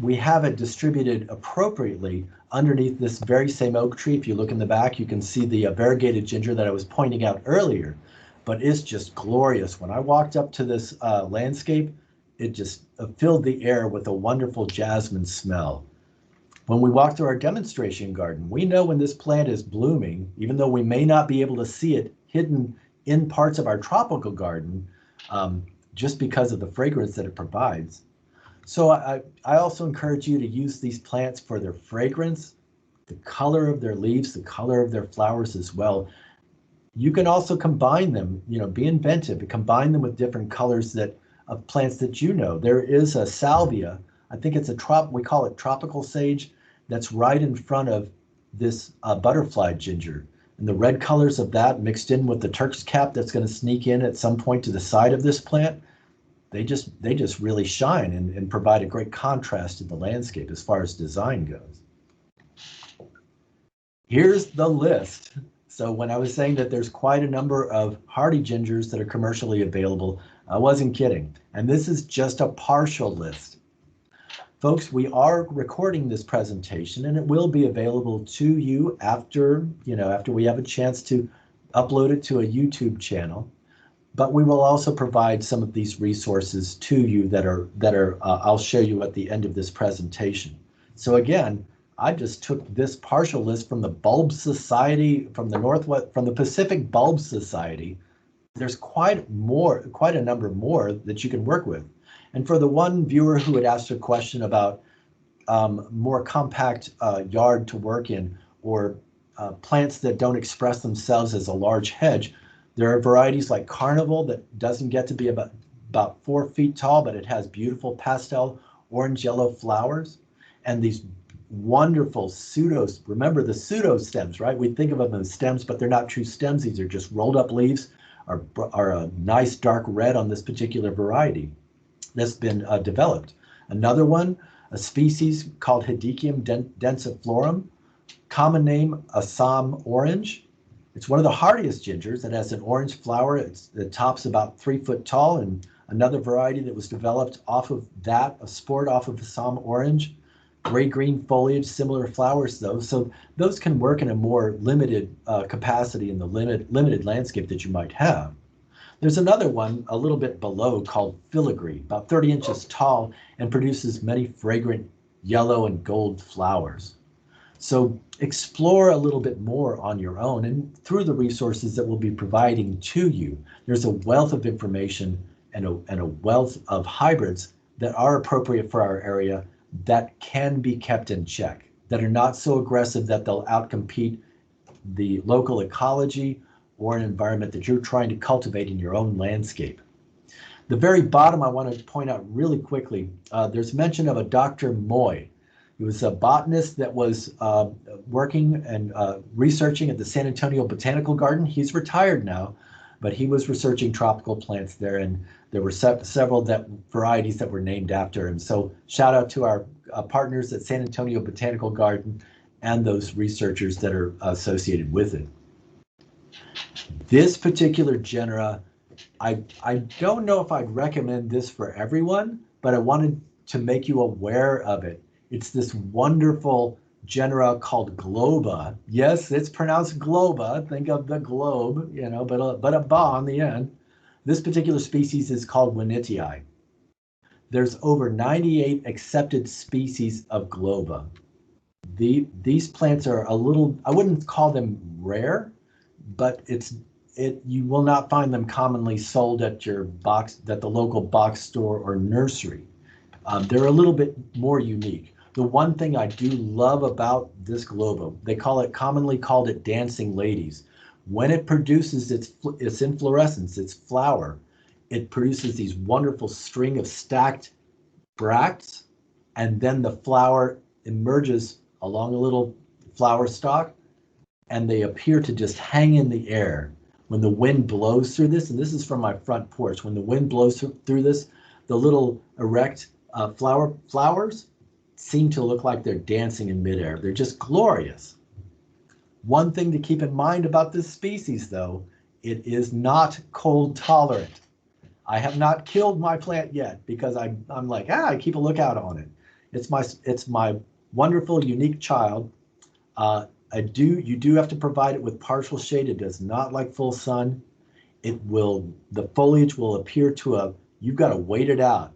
We have it distributed appropriately underneath this very same oak tree. If you look in the back, you can see the variegated ginger that I was pointing out earlier, but it's just glorious. When I walked up to this landscape, it just filled the air with a wonderful jasmine smell. When we walk through our demonstration garden, we know when this plant is blooming, even though we may not be able to see it hidden in parts of our tropical garden, just because of the fragrance that it provides. So I also encourage you to use these plants for their fragrance, the color of their leaves, the color of their flowers as well. You can also combine them, be inventive and combine them with different colors of plants that you know. There is a salvia, I think it's we call it tropical sage, that's right in front of this butterfly ginger. And the red colors of that mixed in with the Turk's cap that's going to sneak in at some point to the side of this plant, they just really shine and provide a great contrast to the landscape as far as design goes. Here's the list. So when I was saying that there's quite a number of hardy gingers that are commercially available, I wasn't kidding. And this is just a partial list. Folks, we are recording this presentation and it will be available to you after we have a chance to upload it to a YouTube channel. But we will also provide some of these resources to you that are I'll show you at the end of this presentation. So again, I just took this partial list from the Bulb Society, from the Pacific Bulb Society. There's quite a number more that you can work with. And for the one viewer who had asked a question about more compact yard to work in, or plants that don't express themselves as a large hedge, there are varieties like Carnival that doesn't get to be about 4 feet tall, but it has beautiful pastel orange yellow flowers, and these wonderful remember the pseudo stems, right? We think of them as stems, but they're not true stems. These are just rolled up leaves, are a nice dark red on this particular variety that's been developed. Another one, a species called Hearticium densiflorum, common name Assam orange. It's one of the hardiest gingers. It has an orange flower. The top's about 3 foot tall, and another variety that was developed off of that, a sport off of Assam orange. gray-green foliage, similar flowers though. So those can work in a more limited capacity in the limited landscape that you might have. There's another one a little bit below called filigree, about 30 inches tall, and produces many fragrant yellow and gold flowers. So explore a little bit more on your own and through the resources that we'll be providing to you. There's a wealth of information and a wealth of hybrids that are appropriate for our area that can be kept in check, that are not so aggressive that they'll outcompete the local ecology or an environment that you're trying to cultivate in your own landscape. The very bottom, I want to point out really quickly, there's mention of a Dr. Moy. He was a botanist that was working and researching at the San Antonio Botanical Garden. He's retired now, but he was researching tropical plants there, and there were several varieties that were named after him. So shout out to our partners at San Antonio Botanical Garden and those researchers that are associated with it. This particular genera, I don't know if I'd recommend this for everyone, but I wanted to make you aware of it. It's this wonderful genera called globa. Yes, it's pronounced globa. Think of the globe, you know, but a ba on the end. This particular species is called Winnetii. There's over 98 accepted species of globa. These plants are a little, I wouldn't call them rare, but you will not find them commonly sold at the local box store or nursery. They're a little bit more unique. The one thing I do love about this globa, they commonly called it dancing ladies. When it produces its inflorescence, its flower, it produces these wonderful string of stacked bracts, and then the flower emerges along a little flower stalk, and they appear to just hang in the air. When the wind blows through this, and this is from my front porch, when the wind blows through this, the little erect flowers seem to look like they're dancing in midair. They're just glorious. One thing to keep in mind about this species, though, it is not cold tolerant. I have not killed my plant yet because I'm like, I keep a lookout on it. It's my wonderful, unique child. You do have to provide it with partial shade. It does not like full sun. The foliage will appear you've got to wait it out.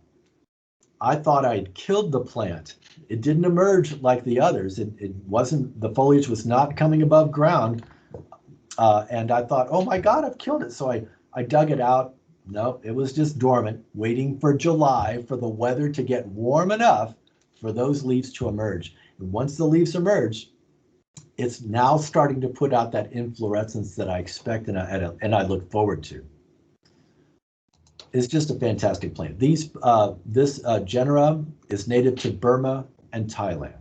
I thought I'd killed the plant. It didn't emerge like the others. The foliage was not coming above ground. And I thought, oh my God, I've killed it. So I dug it out. No, it was just dormant, waiting for July for the weather to get warm enough for those leaves to emerge. And once the leaves emerge, it's now starting to put out that inflorescence that I expect and I look forward to. It's just a fantastic plant. This genera is native to Burma and Thailand.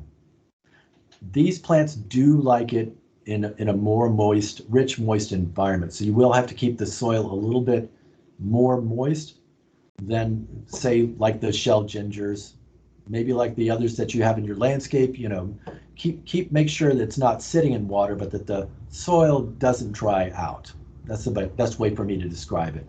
These plants do like it in a more rich, moist environment. So you will have to keep the soil a little bit more moist than, say, like the shell gingers, maybe like the others that you have in your landscape. You know, make sure that it's not sitting in water, but that the soil doesn't dry out. That's the best way for me to describe it.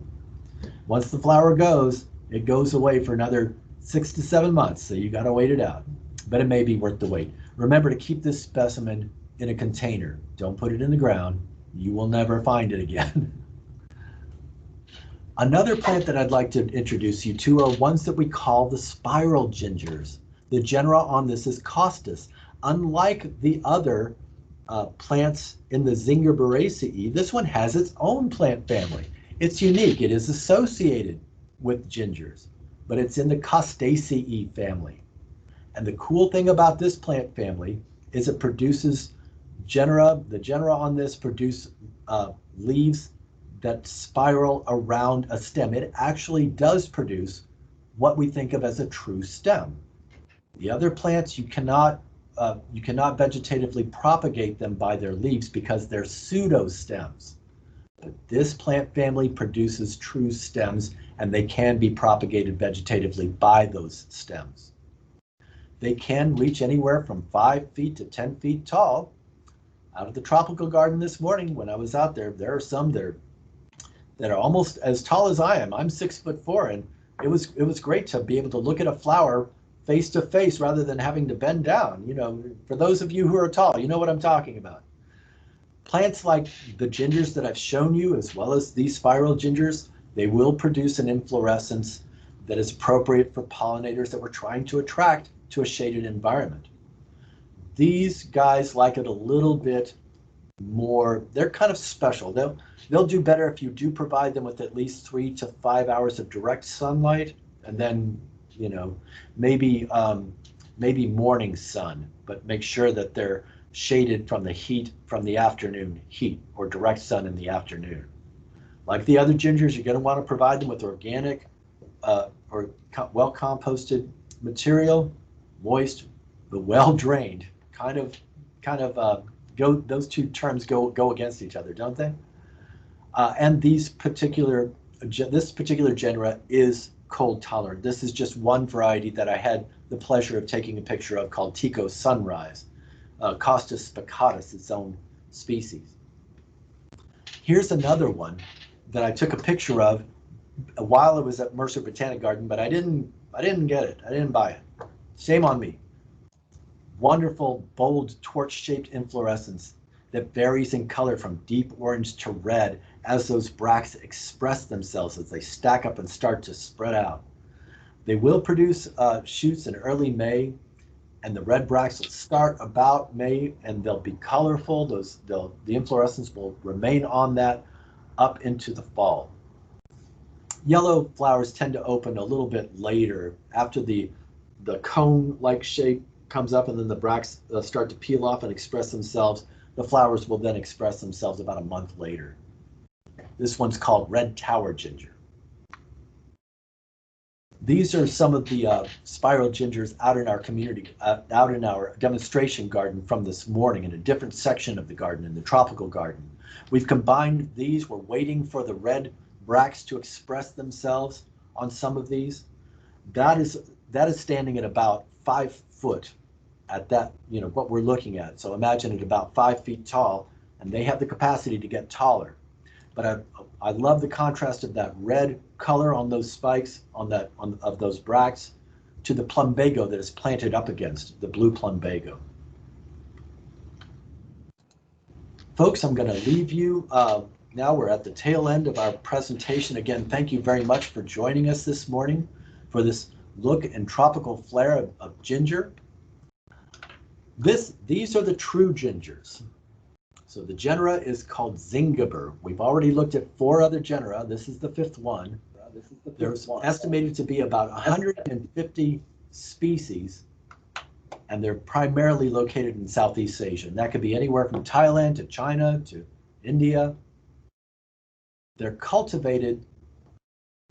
Once the flower goes, it goes away for another 6 to 7 months, so you got to wait it out. But it may be worth the wait. Remember to keep this specimen in a container. Don't put it in the ground. You will never find it again. Another plant that I'd like to introduce you to are ones that we call the spiral gingers. The genera on this is costus. Unlike the other plants in the Zingiberacea, this one has its own plant family. It's unique. It is associated with gingers, but it's in the Costaceae family. And the cool thing about this plant family is it produces the genera on this produce leaves that spiral around a stem. It actually does produce what we think of as a true stem. The other plants, you cannot vegetatively propagate them by their leaves because they're pseudostems. But this plant family produces true stems, and they can be propagated vegetatively by those stems. They can reach anywhere from 5 feet to 10 feet tall. Out of the tropical garden this morning, when I was out there, there are some that are almost as tall as I am. I'm 6'4", and it was great to be able to look at a flower face to face rather than having to bend down. You know, for those of you who are tall, you know what I'm talking about. Plants like the gingers that I've shown you, as well as these spiral gingers, they will produce an inflorescence that is appropriate for pollinators that we're trying to attract to a shaded environment. These guys like it a little bit more. They're kind of special. They'll do better if you do provide them with at least 3 to 5 hours of direct sunlight, and then, you know, maybe morning sun, but make sure that they're shaded from the heat, from the afternoon heat, or direct sun in the afternoon. Like the other gingers, you're going to want to provide them with organic or well composted material, moist but well drained. Kind of those two terms go against each other, don't they? And this particular genera is cold tolerant. This is just one variety that I had the pleasure of taking a picture of, called Tico Sunrise. Costus spiccatus, its own species. Here's another one that I took a picture of while I was at Mercer Botanic Garden, but I didn't get it. I didn't buy it. Shame on me. Wonderful, bold, torch-shaped inflorescence that varies in color from deep orange to red as those bracts express themselves, as they stack up and start to spread out. They will produce shoots in early May, and the red bracts will start about May, and they'll be colorful. The inflorescence will remain on that up into the fall. Yellow flowers tend to open a little bit later, after the cone-like shape comes up, and then the bracts start to peel off and express themselves. The flowers will then express themselves about a month later. This one's called Red Tower Ginger. These are some of the spiral gingers out in our community, out in our demonstration garden from this morning, in a different section of the garden, in the tropical garden. We've combined these. We're waiting for the red bracts to express themselves on some of these. That is standing at about 5 foot at that, you know, what we're looking at. So imagine it about 5 feet tall, and they have the capacity to get taller. But I love the contrast of that red color on those spikes, of those bracts, to the plumbago that is planted up against, the blue plumbago. Folks, I'm going to leave you. Now we're at the tail end of our presentation. Again, thank you very much for joining us this morning for this look in Tropical Flair of ginger. These are the true gingers. So the genera is called Zingiber. We've already looked at 4 other genera. This is the 5th one. There's estimated to be about 150 species, and they're primarily located in Southeast Asia. And that could be anywhere from Thailand to China to India. They're cultivated,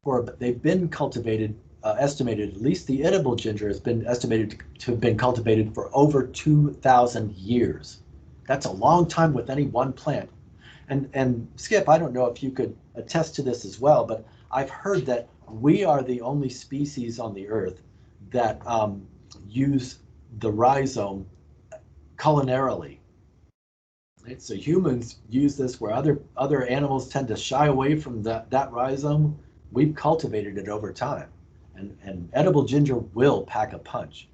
or they've been cultivated, estimated, at least the edible ginger has been estimated to have been cultivated for over 2,000 years. That's a long time with any one plant. And Skip, I don't know if you could attest to this as well, but I've heard that we are the only species on the earth that use the rhizome culinarily. Right? So humans use this where other animals tend to shy away from that rhizome. We've cultivated it over time, and edible ginger will pack a punch.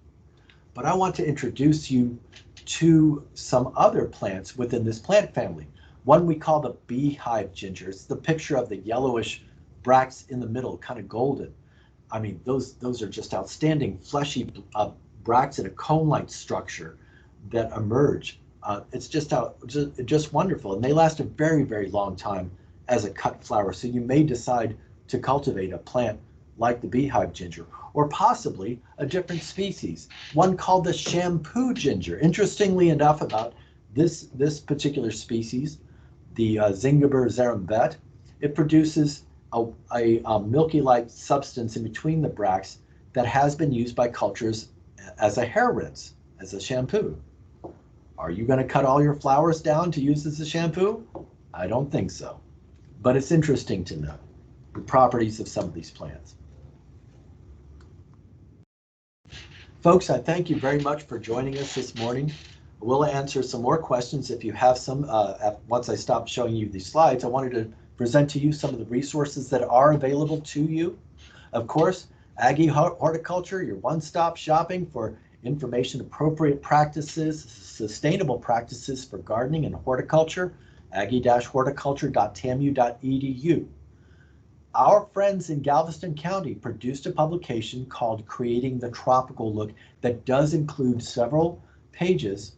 But I want to introduce you to some other plants within this plant family. One we call the beehive ginger. It's the picture of the yellowish bracts in the middle, kind of golden. I mean, those are just outstanding fleshy bracts in a cone-like structure that emerge. It's just wonderful, and they last a very, very long time as a cut flower. So you may decide to cultivate a plant like the beehive ginger, or possibly a different species, one called the shampoo ginger. Interestingly enough, about this particular species, the Zingiber zerumbet, it produces a milky-like substance in between the bracts that has been used by cultures as a hair rinse, as a shampoo. Are you going to cut all your flowers down to use as a shampoo? I don't think so, but it's interesting to know the properties of some of these plants. Folks, I thank you very much for joining us this morning. We'll answer some more questions if you have some. Once I stop showing you these slides, I wanted to present to you some of the resources that are available to you. Of course, Horticulture, your one-stop shopping for information, appropriate practices, sustainable practices for gardening and horticulture, aggie-horticulture.tamu.edu. Our friends in Galveston County produced a publication called Creating the Tropical Look that does include several pages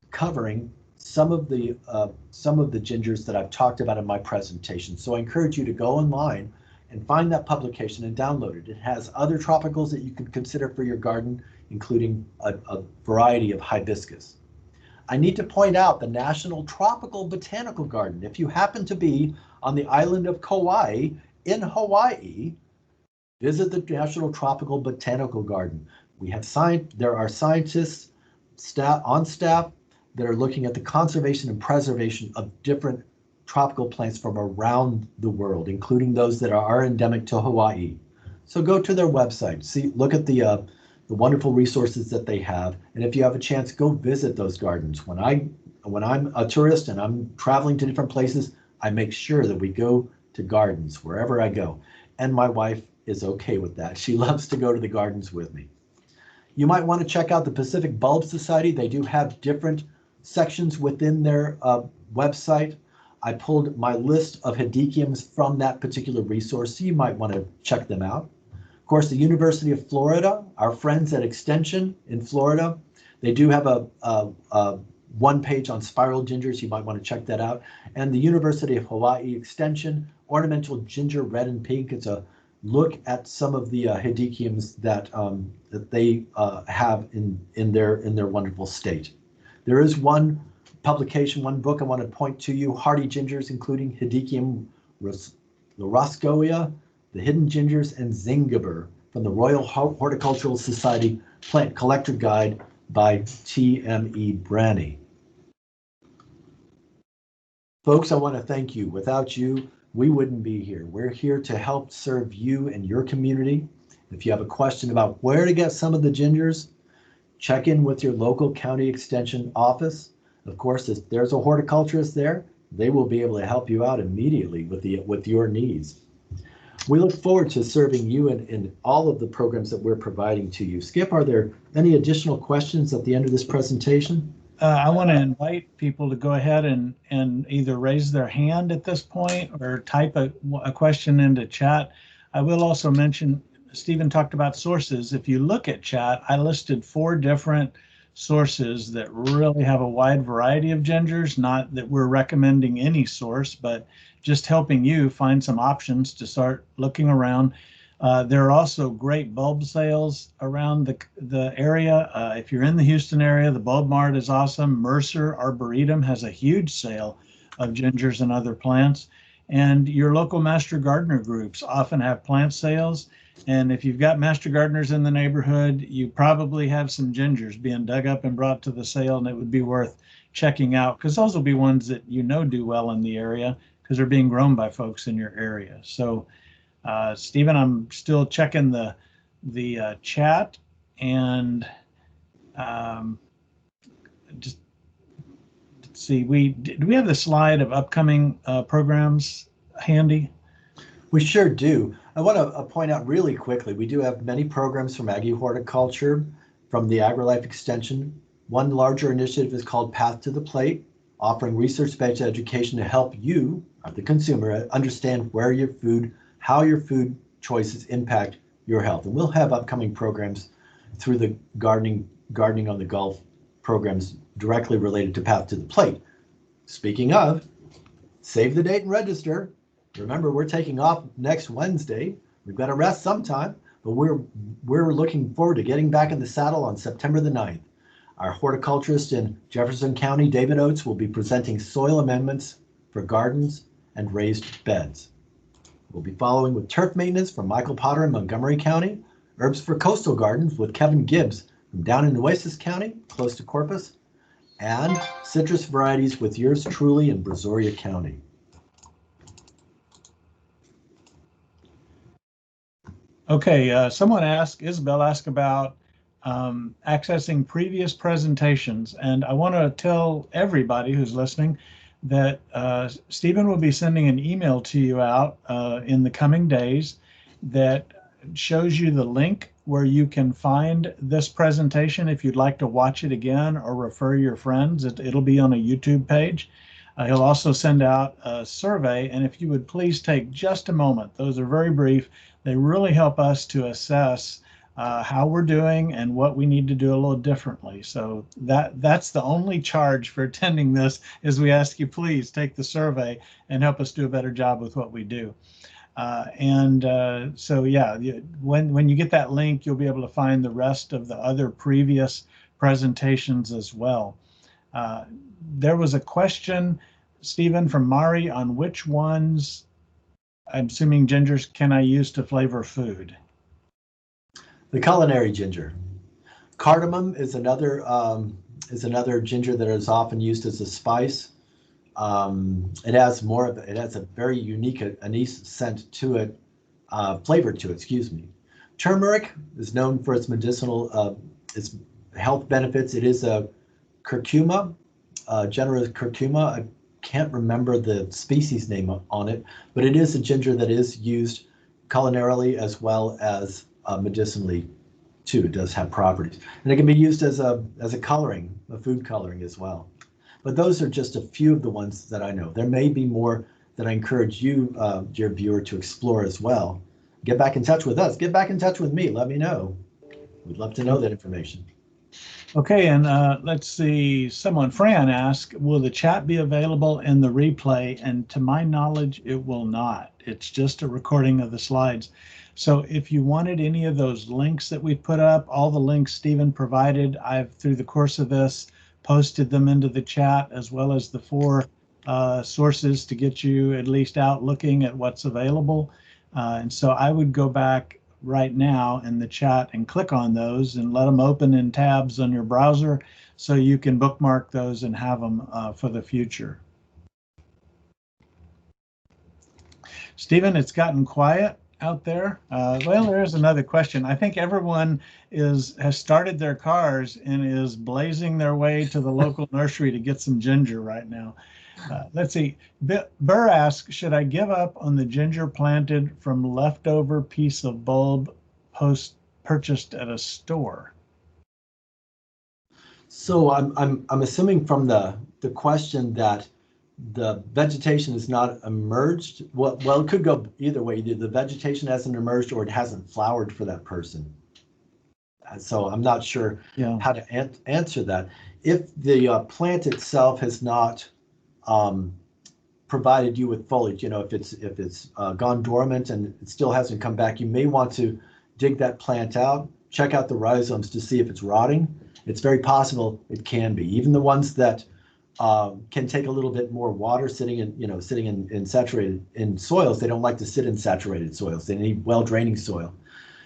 covering some of the gingers that I've talked about in my presentation. So I encourage you to go online and find that publication and download it. It has other tropicals that you can consider for your garden, including a variety of hibiscus. I need to point out the National Tropical Botanical Garden. If you happen to be on the island of Kauai in Hawaii, visit the National Tropical Botanical Garden. There are scientists on staff that are looking at the conservation and preservation of different tropical plants from around the world, including those that are endemic to Hawaii. So go to their website, look at the wonderful resources that they have, and if you have a chance, go visit those gardens. When I'm a tourist and I'm traveling to different places, I make sure that we go to gardens wherever I go, and my wife is okay with that. She loves to go to the gardens with me. You might want to check out the Pacific Bulb Society. They do have different sections within their website. I pulled my list of hedychiums from that particular resource, so you might want to check them out. Of course, the University of Florida, our friends at Extension in Florida, they do have a one page on spiral gingers. You might want to check that out. And the University of Hawaii Extension, ornamental ginger, red and pink. It's a look at some of the hedychiums that they have in their wonderful state. There is one publication, one book I want to point to you, Hearty Gingers, including Hedychium Roscoea, the Hidden Gingers, and Zingiber from the Royal Horticultural Society Plant Collector Guide by T.M.E. Branney. Folks, I want to thank you. Without you, we wouldn't be here. We're here to help serve you and your community. If you have a question about where to get some of the gingers, check in with your local county extension office. Of course, if there's a horticulturist there, they will be able to help you out immediately with your needs. We look forward to serving you in all of the programs that we're providing to you. Skip, are there any additional questions at the end of this presentation? I want to invite people to go ahead and either raise their hand at this point or type a question into chat. I will also mention, Stephen talked about sources. If you look at chat, I listed 4 different sources that really have a wide variety of gingers, not that we're recommending any source, but just helping you find some options to start looking around. There are also great bulb sales around the area. If you're in the Houston area, the Bulb Mart is awesome. Mercer Arboretum has a huge sale of gingers and other plants. And your local master gardener groups often have plant sales. And if you've got master gardeners in the neighborhood, you probably have some gingers being dug up and brought to the sale, and it would be worth checking out because those will be ones that you know do well in the area because they're being grown by folks in your area. So Stephen, I'm still checking the chat, and just let's see. Do we have the slide of upcoming programs handy? We sure do. I want to point out really quickly, we do have many programs from Aggie Horticulture, from the AgriLife Extension. One larger initiative is called Path to the Plate, offering research-based education to help you, the consumer, understand how your food choices impact your health. And we'll have upcoming programs through the Gardening on the Gulf programs directly related to Path to the Plate. Speaking of, save the date and register. Remember, we're taking off next Wednesday. We've got to rest sometime, but we're looking forward to getting back in the saddle on September the 9th. Our horticulturist in Jefferson County, David Oates, will be presenting soil amendments for gardens and raised beds. We'll be following with turf maintenance from Michael Potter in Montgomery County, herbs for coastal gardens with Kevin Gibbs from down in Nueces County, close to Corpus, and citrus varieties with yours truly in Brazoria County. Okay, Isabel asked about accessing previous presentations, and I want to tell everybody who's listening that Stephen will be sending an email to you out in the coming days that shows you the link where you can find this presentation if you'd like to watch it again or refer your friends. It'll be on a YouTube page. He'll also send out a survey, and if you would please take just a moment, those are very brief. They really help us to assess how we're doing and what we need to do a little differently. So that's the only charge for attending this, is we ask you please take the survey and help us do a better job with what we do. So yeah, when you get that link, you'll be able to find the rest of the other previous presentations as well. There was a question, Stephen, from Mari, on which ones, I'm assuming gingers, can I use to flavor food? The culinary ginger. Cardamom is another ginger that is often used as a spice. It has a very unique anise scent to it, flavor to it, excuse me. Turmeric is known for its medicinal, its health benefits. It is a curcuma, genera curcuma. I can't remember the species name on it, but it is a ginger that is used culinarily as well as medicinally too. It does have properties, and it can be used as a coloring, a food coloring as well. But those are just a few of the ones that I know. There may be more that I encourage you, dear viewer, to explore as well. Get back in touch with us. Get back in touch with me. Let me know. We'd love to know that information. Okay, and let's see. Fran asked, will the chat be available in the replay? And to my knowledge, it will not. It's just a recording of the slides. So if you wanted any of those links that we put up, all the links Stephen provided, I've, through the course of this, posted them into the chat, as well as the 4 sources to get you at least out looking at what's available. And so I would go back right now in the chat and click on those and let them open in tabs on your browser so you can bookmark those and have them for the future. Stephen, it's gotten quiet out there. Well, there's another question. I think everyone has started their cars and is blazing their way to the local nursery to get some ginger right now. Let's see. Burr asks, should I give up on the ginger planted from leftover piece of bulb purchased at a store? So I'm assuming from the question that the vegetation is not emerged. Well, it could go either way. Either the vegetation hasn't emerged or it hasn't flowered for that person. So I'm not sure how to answer that. If the plant itself has not provided you with foliage, if it's gone dormant and it still hasn't come back, you may want to dig that plant out, check out the rhizomes to see if it's rotting. It's very possible it can be. Even the ones that can take a little bit more water sitting in saturated in soils. They don't like to sit in saturated soils. They need well draining soil.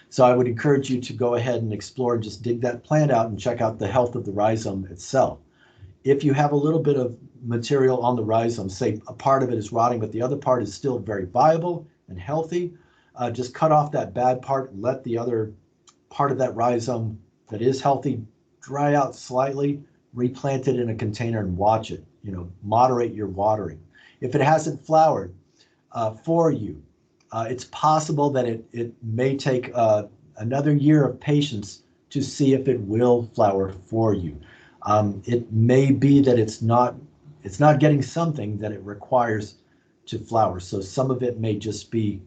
So I would encourage you to go ahead and explore and just dig that plant out and check out the health of the rhizome itself. If you have a little bit of material on the rhizome, say a part of it is rotting, but the other part is still very viable and healthy, just cut off that bad part and let the other part of that rhizome that is healthy dry out slightly, replant it in a container and watch it, moderate your watering. If it hasn't flowered for you, it's possible that it may take another year of patience to see if it will flower for you. It may be that it's not getting something that it requires to flower. So some of it may just be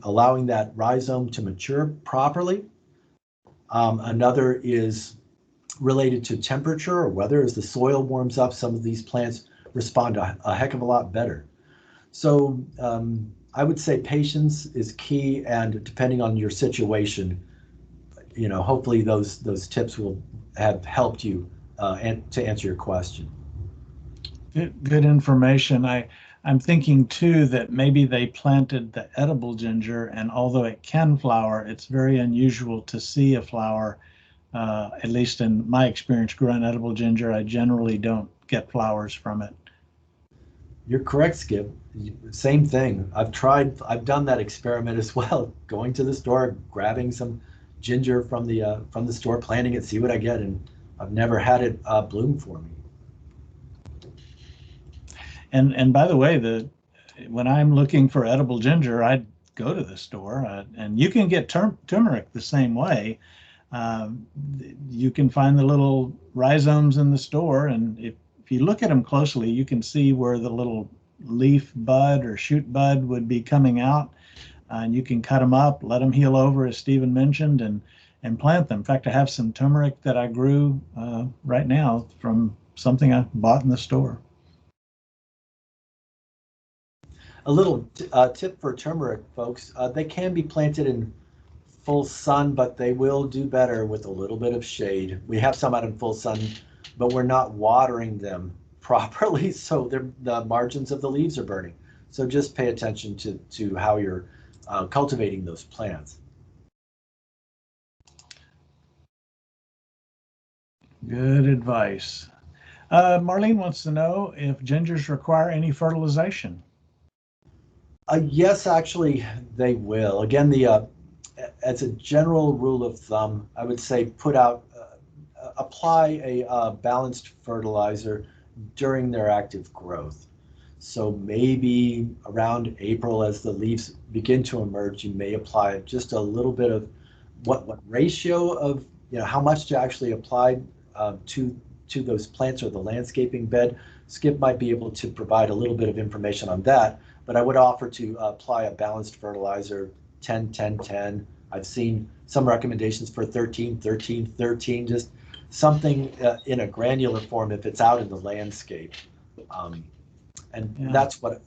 allowing that rhizome to mature properly. Another is related to temperature or weather. As the soil warms up, some of these plants respond a heck of a lot better. So I would say patience is key, and depending on your situation, hopefully those tips will have helped you and to answer your question. Good information. I'm thinking too that maybe they planted the edible ginger, and although it can flower, it's very unusual to see a flower. At least in my experience growing edible ginger, I generally don't get flowers from it. You're correct, Skip. Same thing. I've done that experiment as well, going to the store, grabbing some ginger from the store, planting it, see what I get, and I've never had it bloom for me. And by the way, when I'm looking for edible ginger, I go to the store. And you can get turmeric the same way. You can find the little rhizomes in the store, and if you look at them closely, you can see where the little leaf bud or shoot bud would be coming out, and you can cut them up, let them heal over, as Stephen mentioned, and plant them. In fact, I have some turmeric that I grew right now from something I bought in the store. A little tip for turmeric, folks. They can be planted in full sun, but they will do better with a little bit of shade. We have some out in full sun, but we're not watering them properly, so the margins of the leaves are burning. So just pay attention to how you're cultivating those plants. Good advice. Marlene wants to know if gingers require any fertilization. Yes, actually, they will. Again, as a general rule of thumb, I would say apply a balanced fertilizer during their active growth. So maybe around April, as the leaves begin to emerge, you may apply just a little bit of what ratio of, how much to actually apply to those plants or the landscaping bed. Skip might be able to provide a little bit of information on that, but I would offer to apply a balanced fertilizer, 10, 10, 10. I've seen some recommendations for 13, 13, 13, just something in a granular form if it's out in the landscape. That's what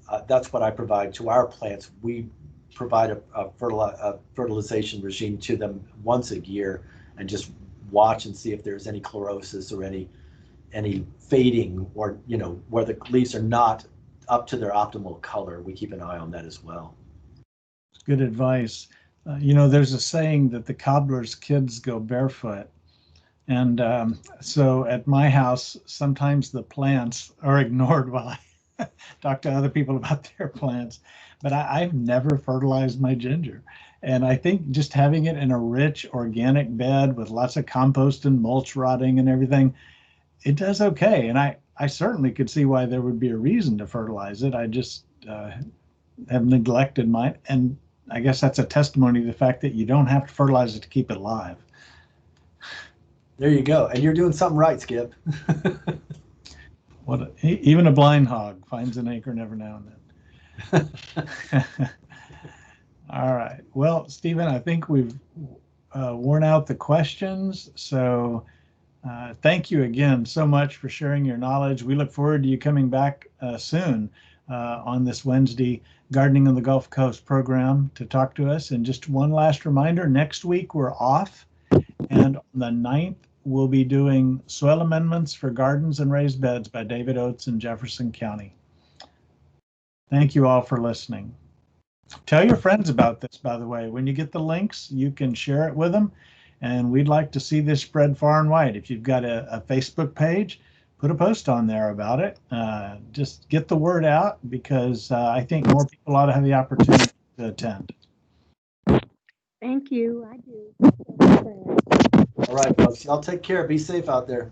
I provide to our plants. We provide a fertilization regime to them once a year, and just watch and see if there's any chlorosis or any fading, or where the leaves are not up to their optimal color. We keep an eye on that as well. Good advice. There's a saying that the cobbler's kids go barefoot. And so at my house, sometimes the plants are ignored while I talk to other people about their plants. But I've never fertilized my ginger. And I think just having it in a rich organic bed with lots of compost and mulch rotting and everything, it does okay. And I certainly could see why there would be a reason to fertilize it. I just have neglected mine. And I guess that's a testimony to the fact that you don't have to fertilize it to keep it alive. There you go. And you're doing something right, Skip. Even a blind hog finds an acorn every now and then. All right. Well, Stephen, I think we've worn out the questions. So thank you again so much for sharing your knowledge. We look forward to you coming back soon on this Wednesday Gardening on the Gulf Coast program to talk to us. And just one last reminder, next week we're off. And on the 9th, we'll be doing Soil Amendments for Gardens and Raised Beds by David Oates in Jefferson County. Thank you all for listening. Tell your friends about this, by the way. When you get the links, you can share it with them. And we'd like to see this spread far and wide. If you've got a Facebook page, put a post on there about it. Just get the word out, because I think more people ought to have the opportunity to attend. Thank you. I do. All right, folks. Y'all take care. Be safe out there.